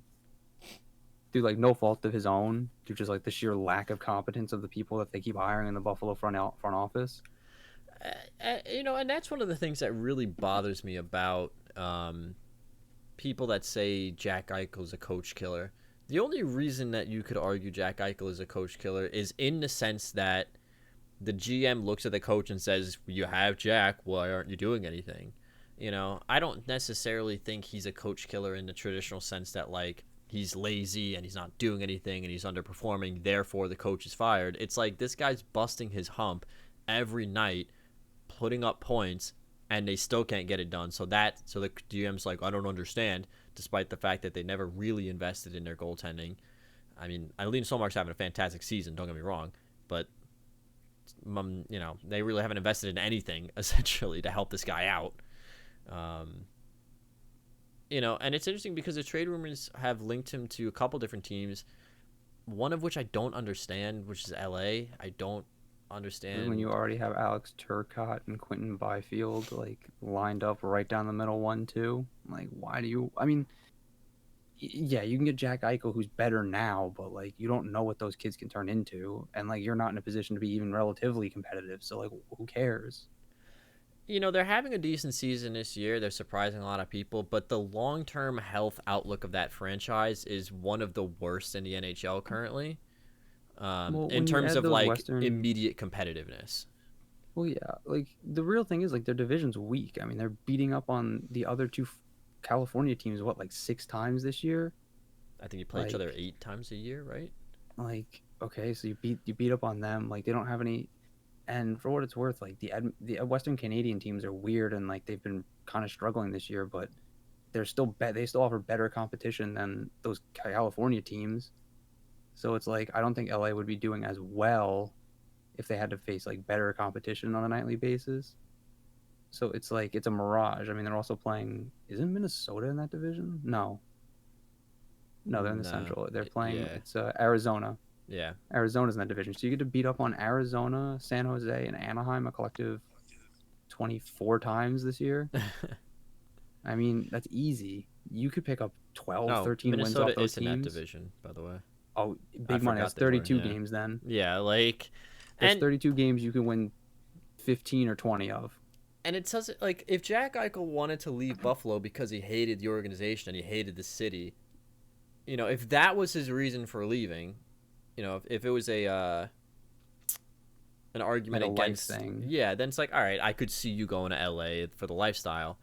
Through, no fault of his own, through just, the sheer lack of competence of the people that they keep hiring in the Buffalo front office. And that's one of the things that really bothers me about people that say Jack Eichel is a coach killer. The only reason that you could argue Jack Eichel is a coach killer is in the sense that the GM looks at the coach and says, "You have Jack. Why aren't you doing anything?" I don't necessarily think he's a coach killer in the traditional sense that like he's lazy and he's not doing anything and he's underperforming. Therefore, the coach is fired. It's like this guy's busting his hump every night, putting up points, and they still can't get it done. So the GM's like, I don't understand, despite the fact that they never really invested in their goaltending. I mean, Eileen Solmark's having a fantastic season, don't get me wrong, but they really haven't invested in anything essentially to help this guy out. And it's interesting because the trade rumors have linked him to a couple different teams, one of which I don't understand, which is LA. I don't understand. When you already have Alex Turcotte and Quentin Byfield like lined up right down the middle 1-2, like why do you? I mean, yeah, you can get Jack Eichel who's better now, but like you don't know what those kids can turn into, and like you're not in a position to be even relatively competitive. So like, who cares? They're having a decent season this year. They're surprising a lot of people, but the long-term health outlook of that franchise is one of the worst in the NHL currently. In terms of like immediate competitiveness. Well, yeah, like the real thing is like their division's weak. I mean, they're beating up on the other two California teams like 6 times this year. I think you play each other 8 times a year, right? Like, okay, so you beat up on them. Like they don't have any. And for what it's worth, like the Western Canadian teams are weird and like they've been kind of struggling this year, but they still offer better competition than those California teams. So it's like I don't think LA would be doing as well if they had to face like better competition on a nightly basis. So it's like it's a mirage. I mean, they're also playing. Isn't Minnesota in that division? No, they're in the Central. They're playing. Yeah. It's Arizona. Yeah, Arizona's in that division. So you get to beat up on Arizona, San Jose, and Anaheim a collective 24 times this year. I mean, that's easy. You could pick up 12, 13 wins off those teams. Minnesota is in that division, by the way. Oh, big money. That's 32 games then. Yeah, like... There's 32 games you can win 15 or 20 of. And it says, like, if Jack Eichel wanted to leave Buffalo because he hated the organization and he hated the city, if that was his reason for leaving... if it was an argument like against thing. Yeah, then it's like, all right, I could see you going to LA for the lifestyle,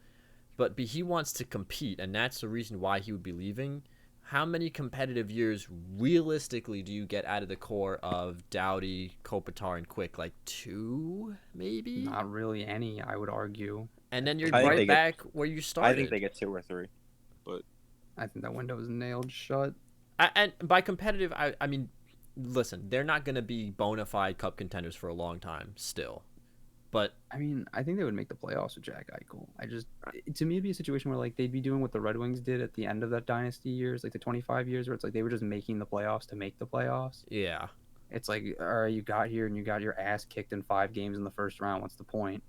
but he wants to compete, and that's the reason why he would be leaving. How many competitive years realistically do you get out of the core of Doughty, Kopitar, and Quick? Like 2, maybe? Not really any, I would argue. And then you're right back where you started. I think they get 2 or 3, but I think that window is nailed shut. And by competitive, I mean, listen, they're not going to be bona fide cup contenders for a long time still. But I mean, I think they would make the playoffs with Jack Eichel. To me, it'd be a situation where like they'd be doing what the Red Wings did at the end of that dynasty years, like the 25 years, where it's like they were just making the playoffs to make the playoffs. Yeah. It's like, all right, you got here and you got your ass kicked in 5 games in the first round. What's the point?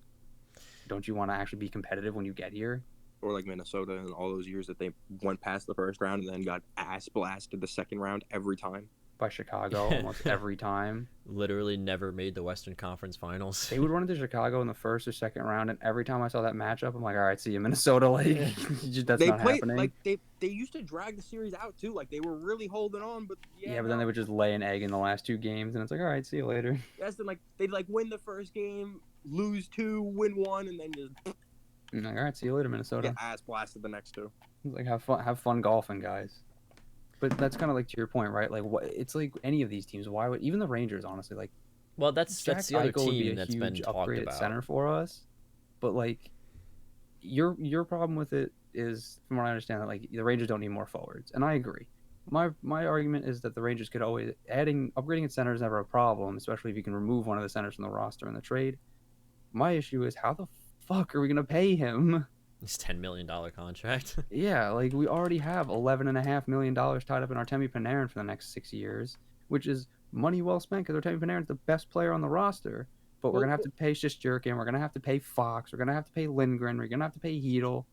Don't you want to actually be competitive when you get here? Or like Minnesota and all those years that they went past the first round and then got ass blasted the second round every time. By Chicago almost every time. Literally never made the Western Conference Finals. They would run into Chicago in the first or second round, and every time I saw that matchup, I'm like, all right, see you, Minnesota. Like, that's not happening. Like they used to drag the series out too. Like they were really holding on, but but then they would just lay an egg in the last 2 games, and it's like, all right, see you later. Yes, then like they'd like win the first game, lose 2, win 1, and then just. I'm like, all right, see you later, Minnesota. Get ass blasted the next 2. It's like have fun golfing, guys. But that's kind of like to your point, right? Like, what it's like any of these teams. Why would even the Rangers, honestly, like? Well, that's the other team that's been talked about. Center for us, but like, your problem with it is, from what I understand, that like the Rangers don't need more forwards, and I agree. My argument is that the Rangers could always upgrading at center is never a problem, especially if you can remove one of the centers from the roster in the trade. My issue is how the fuck are we gonna pay him? This $10 million contract. Yeah, like we already have $11.5 million tied up in Artemi Panarin for the next 6 years, which is money well spent because Artemi Panarin's the best player on the roster. But we're gonna have to pay Shesterkin, we're gonna have to pay Fox, we're gonna have to pay Lindgren, we're gonna have to pay Hedel.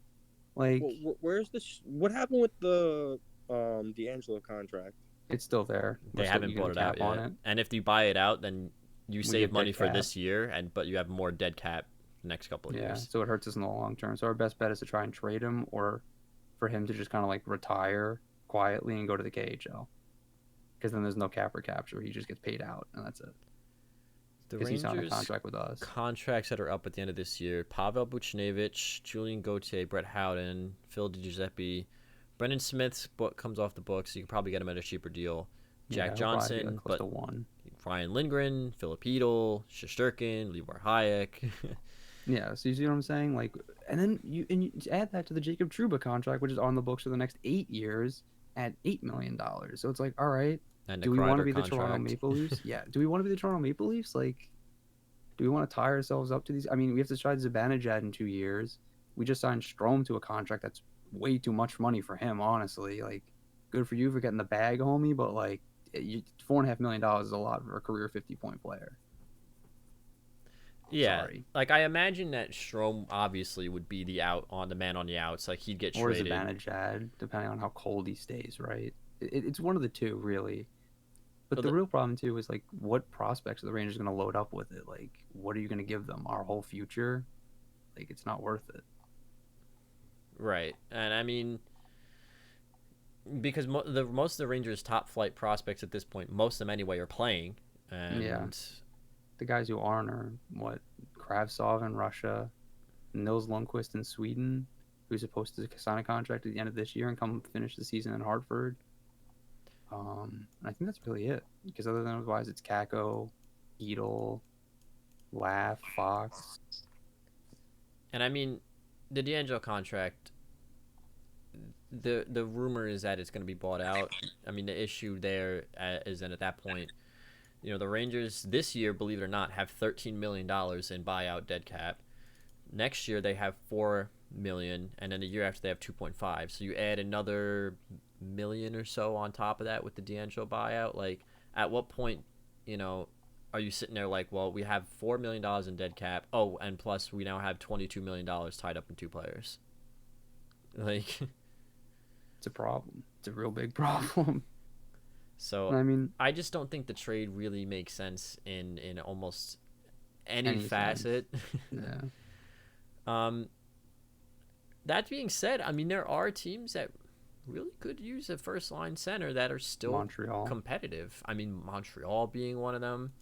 Like, where's this? What happened with the D'Angelo contract? It's still there. They haven't bought it out yet. And if you buy it out, then you save money for this year, but you have more dead cap next couple of years. So it hurts us in the long term. So our best bet is to try and trade him, or for him to just kind of like retire quietly and go to the KHL. Because then there's no cap or capture. He just gets paid out, and that's it. The Rangers he's on a contract with us. Contracts that are up at the end of this year: Pavel Buchnevich, Julian Gauthier, Brett Howden, Phil DiGiuseppe, Brendan Smith's book comes off the books. So you can probably get him at a cheaper deal. Jack Johnson, close to one. Ryan Lindgren, Philip Hedl, Shesterkin, Libor Hayek. Yeah, so you see what I'm saying? Like, and then you add that to the Jacob Trouba contract, which is on the books for the next 8 years at $8 million. So it's like, all right, do we want to be the Toronto Maple Leafs? Yeah, do we want to be the Toronto Maple Leafs? Like, do we want to tie ourselves up to these? I mean, we have to try Zibanejad in 2 years. We just signed Strome to a contract that's way too much money for him, honestly. Like, good for you for getting the bag, homie, but like, $4.5 million is a lot for a career 50-point player. Yeah, Sorry. Like I imagine that Strome obviously would be the man on the outs. Like he'd get traded. Or Zibanejad, depending on how cold he stays, right? It's one of the two, really. But the real problem too is like, what prospects are the Rangers going to load up with it? Like, what are you going to give them? Our whole future? Like, it's not worth it. Right, and I mean, because most of the Rangers' top flight prospects at this point, most of them anyway, are playing. And yeah. The guys who aren't are, Kravtsov in Russia, Nils Lundqvist in Sweden, who's supposed to sign a contract at the end of this year and come finish the season in Hartford. And I think that's really it. Because otherwise, it's Kakko, Hedl, Laugh, Fox. And I mean, the DeAngelo contract, the rumor is that it's going to be bought out. I mean, the issue there is that at that point, the Rangers this year, believe it or not, have $13 million in buyout dead cap. Next year they have $4 million, and then the year after they have 2.5. So you add another million or so on top of that with the DeAngelo buyout. Like, at what point, are you sitting there like, well, we have $4 million in dead cap. Oh, and plus we now have $22 million tied up in 2 players. Like, it's a problem. It's a real big problem. So I mean, I just don't think the trade really makes sense in almost any facet. Yeah. That being said, I mean, there are teams that really could use a first line center that are still competitive. I mean, Montreal being one of them.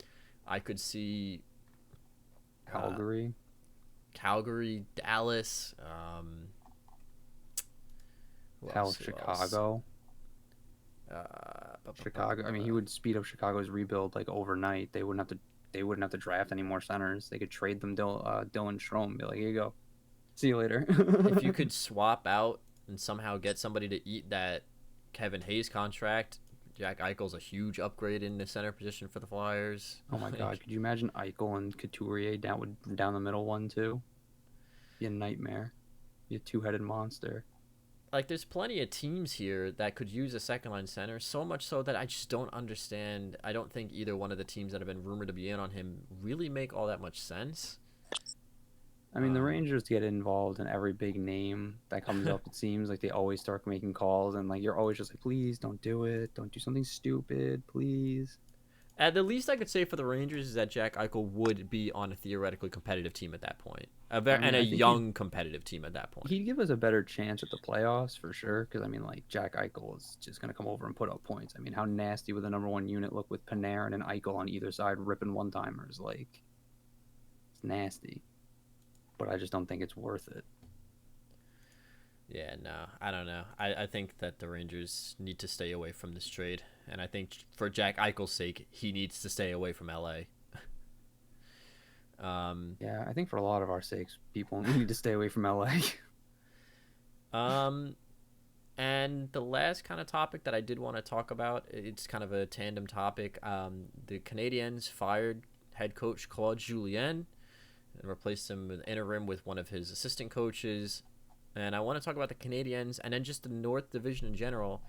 I could see Calgary, Dallas, Chicago. Chicago. I mean, he would speed up Chicago's rebuild like overnight. They wouldn't have to draft any more centers. They could trade them Dylan Strome. Be like, here you go. See you later. If you could swap out and somehow get somebody to eat that Kevin Hayes contract, Jack Eichel's a huge upgrade in the center position for the Flyers. Oh my God, could you imagine Eichel and Couturier down the middle 1-2? Be a nightmare. Be a two-headed monster. Like, there's plenty of teams here that could use a second-line center, so much so that I just don't understand. I don't think either one of the teams that have been rumored to be in on him really make all that much sense. I mean, the Rangers get involved in every big name that comes up. It seems like they always start making calls, and like you're always just like, please don't do it. Don't do something stupid, please. At the least I could say for the Rangers is that Jack Eichel would be on a theoretically competitive team at that point. And a young competitive team at that point. He'd give us a better chance at the playoffs for sure. Because, I mean, like, Jack Eichel is just going to come over and put up points. I mean, how nasty would the number one unit look with Panarin and Eichel on either side ripping one-timers? Like, it's nasty. But I just don't think it's worth it. Yeah, no, I don't know. I think that the Rangers need to stay away from this trade. And I think for Jack Eichel's sake, he needs to stay away from LA. Yeah, I think for a lot of our sakes, people need to stay away from LA. And the last kind of topic that I did want to talk about, it's kind of a tandem topic. The Canadiens fired head coach Claude Julien and replaced him in interim with one of his assistant coaches. And I want to talk about the Canadiens and then just the North Division in general,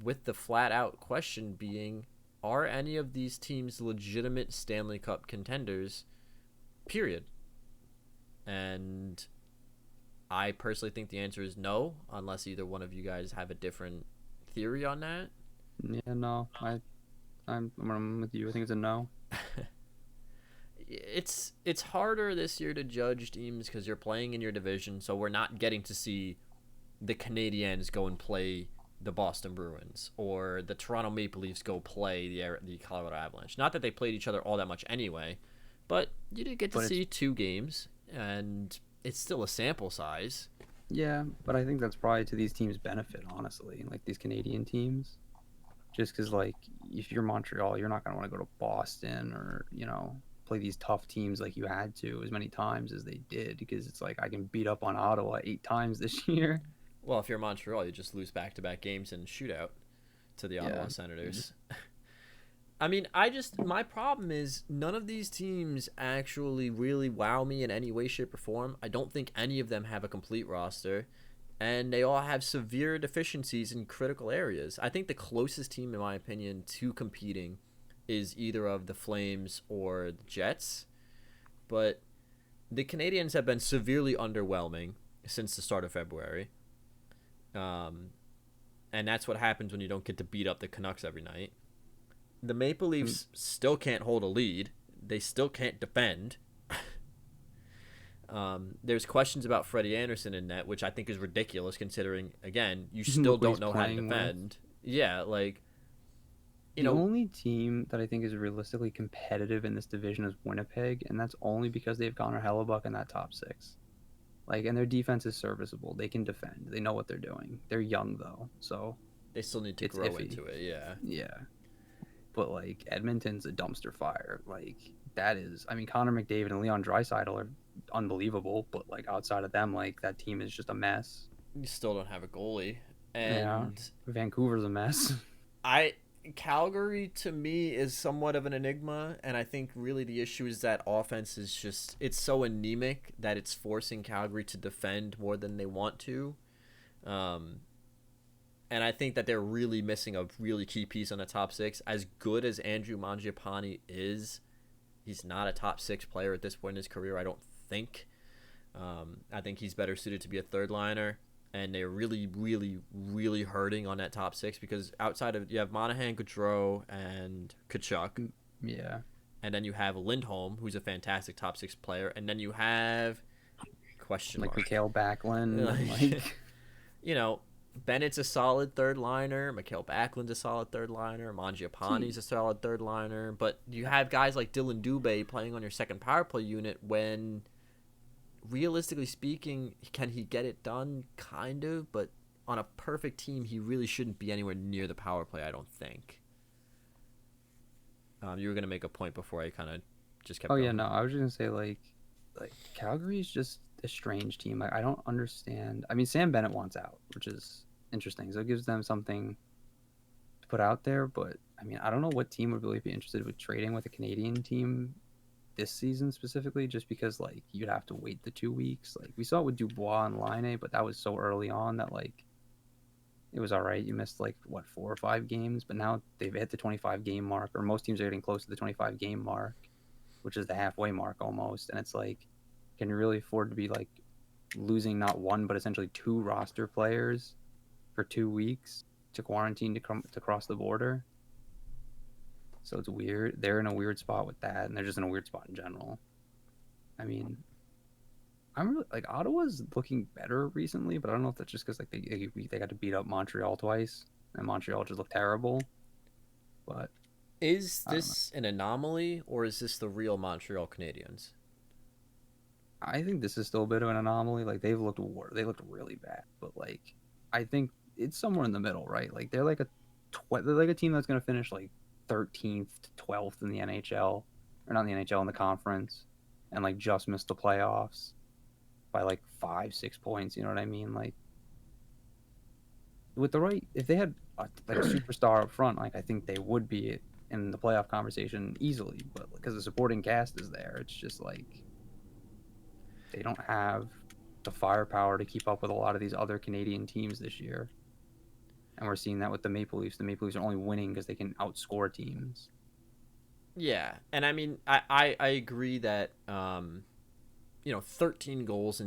with the flat-out question being, are any of these teams legitimate Stanley Cup contenders, period? And I personally think the answer is no, unless either one of you guys have a different theory on that. Yeah, no. I'm with you. I think it's a no. it's harder this year to judge teams because you're playing in your division, so we're not getting to see the Canadiens go and play the Boston Bruins or the Toronto Maple Leafs go play the Colorado Avalanche. Not that they played each other all that much anyway, but you did get to see 2 games, and it's still a sample size. Yeah, but I think that's probably to these teams' benefit, honestly, like these Canadian teams. Just because, like, if you're Montreal, you're not going to want to go to Boston or, play these tough teams like you had to as many times as they did, because it's like I can beat up on Ottawa 8 times this year. Well, if you're Montreal, you just lose back-to-back games in shootout to the Ottawa Senators. I mean, my problem is none of these teams actually really wow me in any way, shape, or form. I don't think any of them have a complete roster, and they all have severe deficiencies in critical areas. I think the closest team, in my opinion, to competing is either of the Flames or the Jets, but the Canadiens have been severely underwhelming since the start of February. And that's what happens when you don't get to beat up the Canucks every night. The Maple Leafs still can't hold a lead. They still can't defend. There's questions about Freddie Anderson in net, which I think is ridiculous considering, again, you still don't know how to defend. Yeah, like, the only team that I think is realistically competitive in this division is Winnipeg, and that's only because they have Connor Hellebuck in that top 6. Like, and their defense is serviceable. They can defend. They know what they're doing. They're young, though, so they still need to grow into it. Yeah. Yeah. But, like, Edmonton's a dumpster fire. Like, that is... I mean, Connor McDavid and Leon Draisaitl are unbelievable, but, like, outside of them, like, that team is just a mess. You still don't have a goalie. And Vancouver's a mess. Calgary, to me, is somewhat of an enigma, and I think really the issue is that offense is just... It's so anemic that it's forcing Calgary to defend more than they want to. And I think that they're really missing a really key piece on the top 6. As good as Andrew Mangiapane is, he's not a top 6 player at this point in his career, I don't think. I think he's better suited to be a third liner, and they're really, really, really hurting on that top 6 because outside of, you have Monahan, Gaudreau, and Tkachuk. Yeah. And then you have Lindholm, who's a fantastic top 6 player, and then you have question mark. Like Mikhail Backlund. Bennett's a solid third liner. Mikhail Backlund's a solid third liner. Mangiapane's a solid third liner. But you have guys like Dylan Dubé playing on your second power play unit when, realistically speaking, can he get it done? Kind of. But on a perfect team, he really shouldn't be anywhere near the power play, I don't think. You were going to make a point before I kind of just kept going. Yeah, no. I was just going to say, like Calgary's just a strange team. Like, I don't understand. I mean, Sam Bennett wants out, which is interesting. So it gives them something to put out there. But, I mean, I don't know what team would really be interested with trading with a Canadian team this season specifically, just because, like, you'd have to wait the 2 weeks. Like, we saw it with Dubois and Laine, but that was so early on that, like, it was all right. You missed, 4 or 5 games, but now they've hit the 25-game mark, or most teams are getting close to the 25-game mark, which is the halfway mark almost. And it's like, can you really afford to be losing not one but essentially 2 roster players for 2 weeks to quarantine to cross the border? So it's weird. They're in a weird spot with that, and they're just in a weird spot in general. I mean, I'm really Ottawa's looking better recently, but I don't know if that's just because they got to beat up Montreal twice, and Montreal just looked terrible. But is this an anomaly, or is this the real Montreal Canadiens? I think this is still a bit of an anomaly. They looked really bad, but I think it's somewhere in the middle, right? They're they're a team that's going to finish 13th to 12th in the NHL, or not in the NHL, in the conference, and just missed the playoffs by 5-6 points. You know what I mean? With the right, if they had a superstar up front, I think they would be in the playoff conversation easily. But because the supporting cast is there, it's just they don't have the firepower to keep up with a lot of these other Canadian teams this year. And we're seeing that with the Maple Leafs. The Maple Leafs are only winning because they can outscore teams. Yeah, and I mean, I agree that 13 goals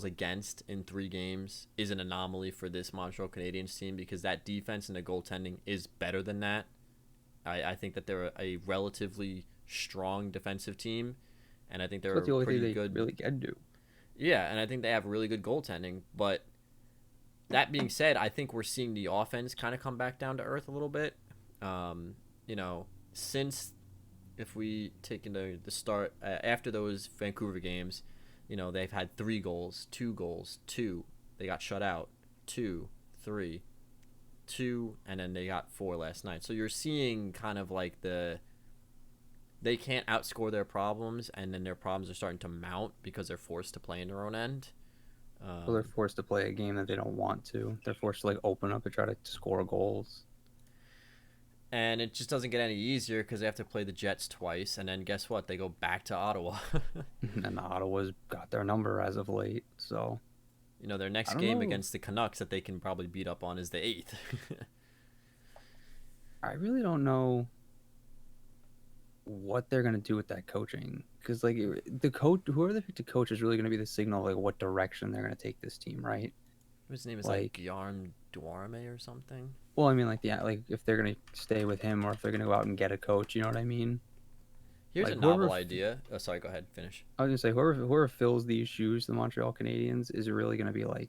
against in 3 games is an anomaly for this Montreal Canadiens team because that defense and the goaltending is better than that. I think that they're a relatively strong defensive team, and I think they're That's the only pretty thing they good. really can do. Yeah, and I think they have really good goaltending. But that being said, I think we're seeing the offense kind of come back down to earth a little bit. You know, since if we take into the start after those Vancouver games, you know, they've had 3 goals, 2 goals, 2. They got shut out, 2, 3, 2, and then they got 4 last night. So you're seeing kind of like they can't outscore their problems, and then their problems are starting to mount because they're forced to play in their own end. So they're forced to play a game that they don't want to. They're forced to like open up and try to score goals. And it just doesn't get any easier because they have to play the Jets twice, and then guess what? They go back to Ottawa. And Ottawa's got their number as of late, so... You know, their next game against the Canucks that they can probably beat up on is the 8th. I really don't know what they're going to do with that coaching. Because, like, the coach, whoever they pick to coach is really going to be the signal, like, what direction they're going to take this team, right? His name is, like Guillaume Duarme or something? Well, I mean, like, yeah, like, if they're going to stay with him or if they're going to go out and get a coach, you know what I mean? Here's like, a novel idea. Oh, sorry, go ahead, finish. I was going to say, whoever fills these shoes, the Montreal Canadiens, is really going to be, like,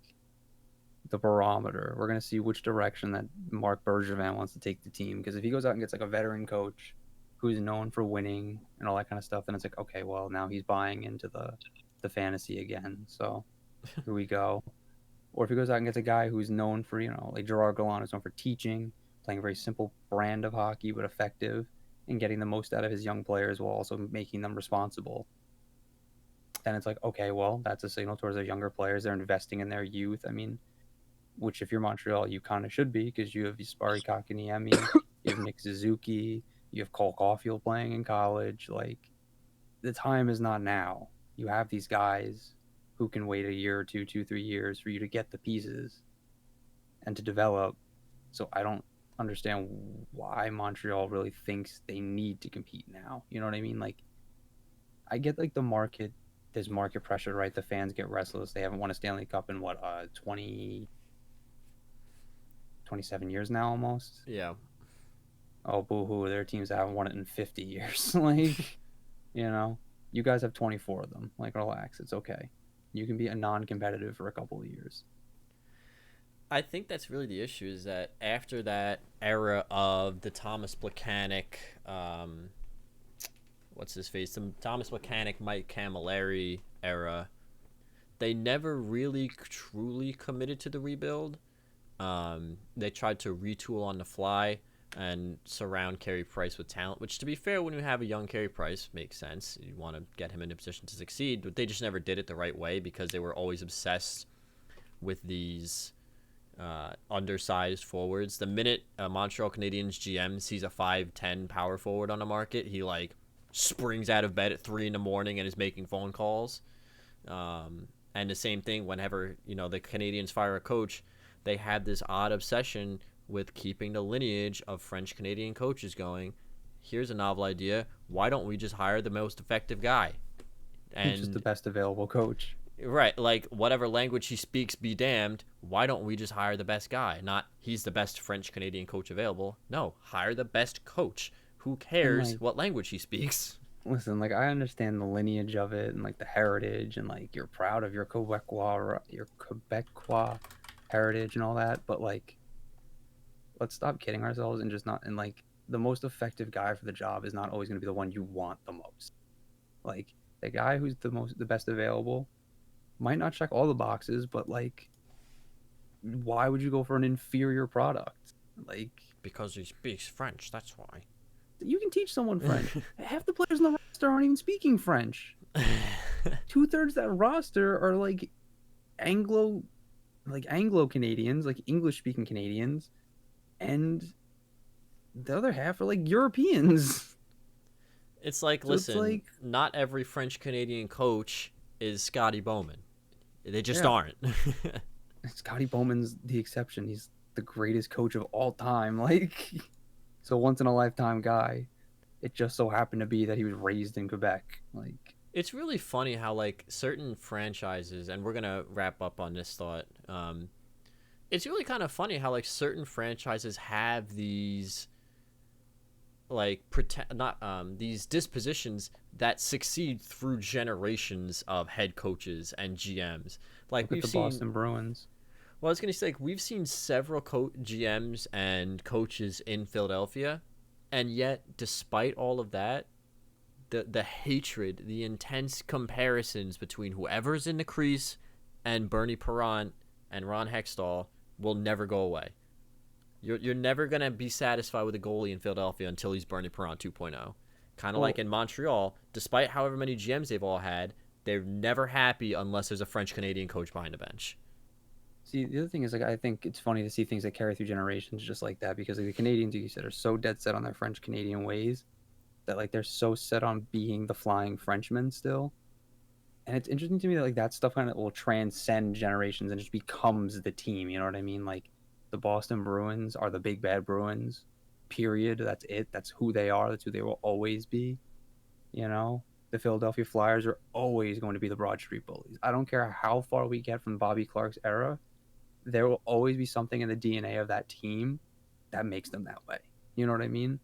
the barometer. We're going to see which direction that Marc Bergevin wants to take the team. Because if he goes out and gets, like, a veteran coach who's known for winning and all that kind of stuff, then it's like, okay, well, now he's buying into the fantasy again. So here we go. Or if he goes out and gets a guy who's known for, you know, like Gerard Gallant is known for teaching, playing a very simple brand of hockey, but effective, and getting the most out of his young players while also making them responsible. Then it's like, okay, well, that's a signal towards their younger players. They're investing in their youth. I mean, which if you're Montreal, you kind of should be, because you have Jesperi Kotkaniemi, you have Nick Suzuki, you have Cole Caulfield playing in college. Like, the time is not now. You have these guys who can wait a year or 2, 3 years for you to get the pieces and to develop. So I don't understand why Montreal really thinks they need to compete now. You know what I mean? Like, I get like the market, there's market pressure, right? The fans get restless. They haven't won a Stanley Cup in 27 years now almost. Yeah. Oh, boo-hoo, their teams haven't won it in 50 years. Like, you know, you guys have 24 of them. Like, relax, it's okay. You can be a non-competitive for a couple of years. I think that's really the issue, is that after that era of the Thomas Plekanec, what's his face? The Thomas Plekanec, Mike Camilleri era, they never really truly committed to the rebuild. They tried to retool on the fly and surround Carey Price with talent, which, to be fair, when you have a young Carey Price, makes sense. You want to get him in a position to succeed, but they just never did it the right way because they were always obsessed with these undersized forwards. The minute a Montreal Canadiens GM sees a 5'10" power forward on the market, he like springs out of bed at 3 a.m. and is making phone calls. And the same thing whenever, you know, the Canadiens fire a coach, they have this odd obsession with keeping the lineage of French Canadian coaches going. Here's a novel idea. Why don't we just hire the most effective guy? And just the best available coach. Right, like whatever language he speaks be damned. Why don't we just hire the best guy? Not he's the best French Canadian coach available. No, hire the best coach. Who cares what language he speaks? Listen, like, I understand the lineage of it and like the heritage, and like you're proud of your Quebecois heritage and all that, but like, let's stop kidding ourselves and just not, and like, the most effective guy for the job is not always going to be the one you want the most. Like, the guy who's the best available might not check all the boxes, but like, why would you go for an inferior product? Like, because he speaks French, that's why. You can teach someone French. Half the players in the roster aren't even speaking French. 2/3 of that roster are like Anglo Canadians, like English speaking Canadians, and the other half are like Europeans. It's like, so listen, not every French Canadian coach is Scotty Bowman. They just aren't. Scotty Bowman's the exception. He's the greatest coach of all time. Like, so once in a lifetime guy. It just so happened to be that he was raised in Quebec. Like, it's really funny how like certain franchises, and we're gonna wrap up on this thought. It's really kind of funny how like certain franchises have these like pretend not these dispositions that succeed through generations of head coaches and GMs. Like Look at the Boston Bruins. Well, I was gonna say, like, we've seen several GMs and coaches in Philadelphia, and yet, despite all of that, the hatred, the intense comparisons between whoever's in the crease and Bernie Perrant and Ron Hextall will never go away. You're never gonna be satisfied with a goalie in Philadelphia until he's Bernie Perrant 2.0. Kind of like in Montreal, despite however many GMs they've all had, they're never happy unless there's a French-Canadian coach behind the bench. See, the other thing is, like, I think it's funny to see things that carry through generations just like that, because like, the Canadians, you said, are so dead set on their French-Canadian ways that like they're so set on being the Flying Frenchmen still. And it's interesting to me that like that stuff kind of will transcend generations and just becomes the team. You know what I mean? Like the Boston Bruins are the big bad Bruins, period. That's it. That's who they are. That's who they will always be. You know, the Philadelphia Flyers are always going to be the Broad Street Bullies. I don't care how far we get from Bobby Clark's era. There will always be something in the DNA of that team that makes them that way. You know what I mean?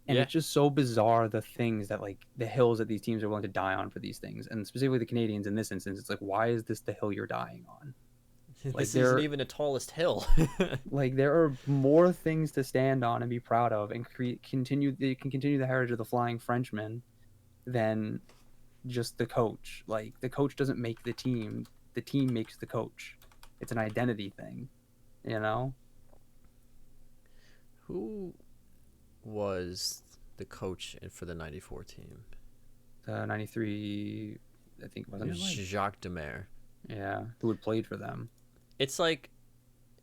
And it's just so bizarre, the things that, like, the hills that these teams are willing to die on for these things. And specifically the Canadians in this instance, it's like, why is this the hill you're dying on? Like, this isn't even the tallest hill. Like, there are more things to stand on and be proud of and continue the heritage of the Flying Frenchmen than just the coach. Like, the coach doesn't make the team makes the coach. It's an identity thing, you know? Who was the coach for the 94 team? 93, I think, wasn't it? Jacques Demers. Yeah, who had played for them. It's like,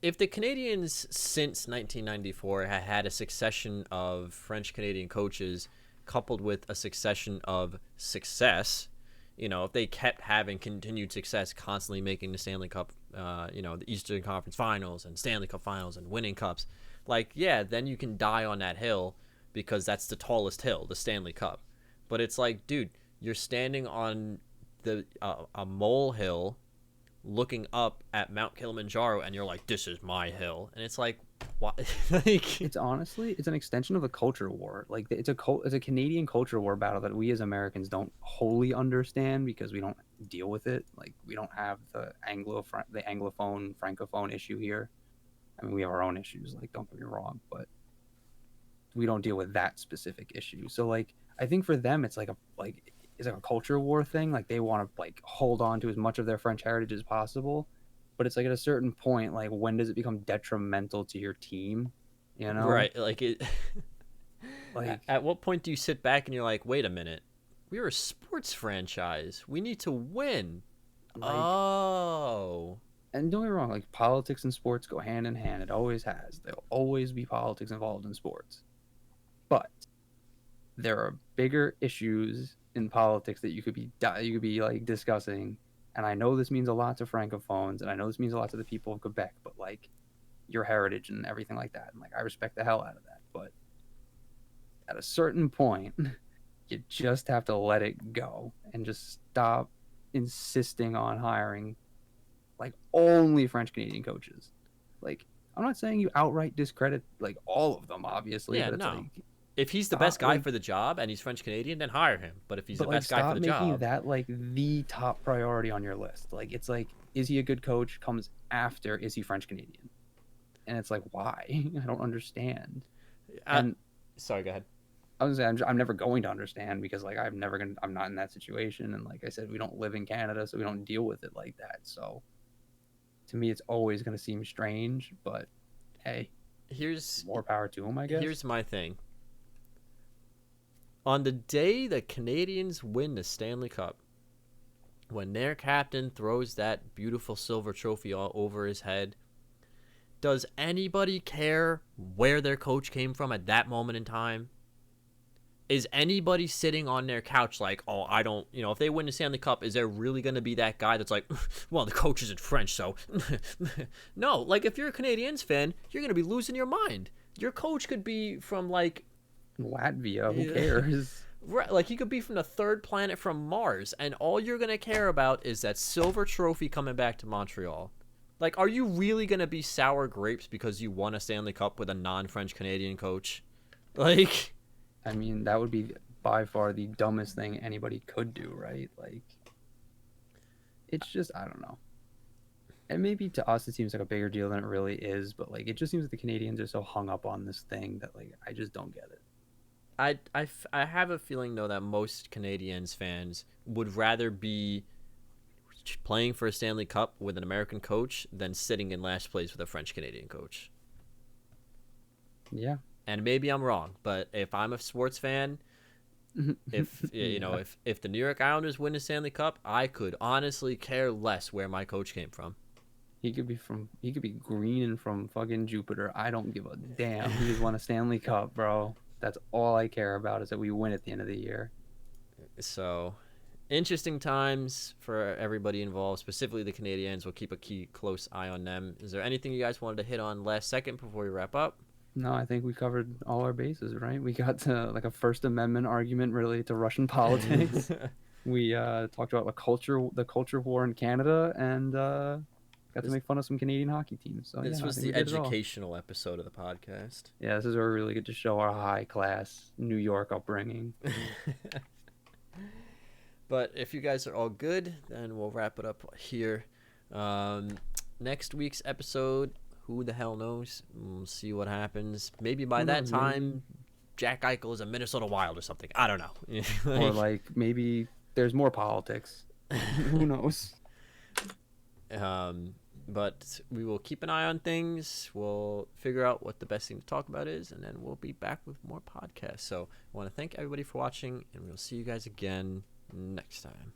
if the Canadians since 1994 had a succession of French-Canadian coaches coupled with a succession of success, you know, if they kept having continued success, constantly making the Stanley Cup, the Eastern Conference Finals and Stanley Cup Finals and winning cups, like, yeah, then you can die on that hill because that's the tallest hill, the Stanley Cup. But it's like, dude, you're standing on a molehill looking up at Mount Kilimanjaro and you're like, this is my hill. And it's like, what? Like, it's an extension of the culture war. Like, it's a Canadian culture war battle that we as Americans don't wholly understand because we don't deal with it. Like, we don't have the Anglophone, Francophone issue here. I mean, we have our own issues, like, don't get me wrong, but we don't deal with that specific issue. So, like, I think for them, it's like a culture war thing. Like, they want to, like, hold on to as much of their French heritage as possible. But it's like, at a certain point, like, when does it become detrimental to your team? You know? Right. Like, at what point do you sit back and you're like, wait a minute, we're a sports franchise. We need to win. Like, oh. And don't get me wrong, like, politics and sports go hand in hand. It always has. There'll always be politics involved in sports. But there are bigger issues in politics that you could be like discussing. And I know this means a lot to Francophones, and I know this means a lot to the people of Quebec, but like your heritage and everything like that. And like, I respect the hell out of that. But at a certain point, you just have to let it go and just stop insisting on hiring like only French Canadian coaches. Like, I'm not saying you outright discredit like all of them, obviously. Yeah, but it's no. like, if he's the best guy for the job and he's French Canadian, then hire him. But if he's the best guy for the job, stop making that like the top priority on your list. Like, it's like, is he a good coach? Comes after, is he French Canadian? And it's like, why? I don't understand. Sorry, go ahead. I was gonna say, I'm never going to understand because like I'm not in that situation, and like I said, we don't live in Canada, so we don't deal with it like that. So to me, it's always going to seem strange, but hey, here's more power to him, I guess. Here's my thing. On the day the Canadians win the Stanley Cup, when their captain throws that beautiful silver trophy all over his head, does anybody care where their coach came from at that moment in time? Is anybody sitting on their couch like, oh, I don't, if they win the Stanley Cup, is there really going to be that guy that's like, well, the coach isn't French, so. No, like, if you're a Canadiens fan, you're going to be losing your mind. Your coach could be from, like, Latvia, who cares? Right, like, he could be from the third planet from Mars, and all you're going to care about is that silver trophy coming back to Montreal. Like, are you really going to be sour grapes because you won a Stanley Cup with a non-French Canadian coach? Like, I mean, that would be by far the dumbest thing anybody could do, right? Like, it's just, I don't know. And maybe to us it seems like a bigger deal than it really is, but like it just seems like the Canadians are so hung up on this thing that like I just don't get it. I have a feeling though that most Canadiens fans would rather be playing for a Stanley Cup with an American coach than sitting in last place with a French Canadian coach. Yeah. And maybe I'm wrong, but if I'm a sports fan, if if the New York Islanders win the Stanley Cup, I could honestly care less where my coach came from. He could be green and from fucking Jupiter. I don't give a damn. He just won a Stanley Cup, bro. That's all I care about is that we win at the end of the year. So, interesting times for everybody involved, specifically the Canadiens. We'll keep a close eye on them. Is there anything you guys wanted to hit on last second before we wrap up? No, I think we covered all our bases, right? We got to like a First Amendment argument related to Russian politics. We talked about the culture war in Canada, and got to make fun of some Canadian hockey teams. So this was the educational episode of the podcast. Yeah, this is where we really get to show our high class New York upbringing. But if you guys are all good, then we'll wrap it up here. Next week's episode, who the hell knows? We'll see what happens. Maybe by that time, Jack Eichel is a Minnesota Wild or something. I don't know. Or like maybe there's more politics. Who knows? But we will keep an eye on things. We'll figure out what the best thing to talk about is, and then we'll be back with more podcasts. So I want to thank everybody for watching, and we'll see you guys again next time.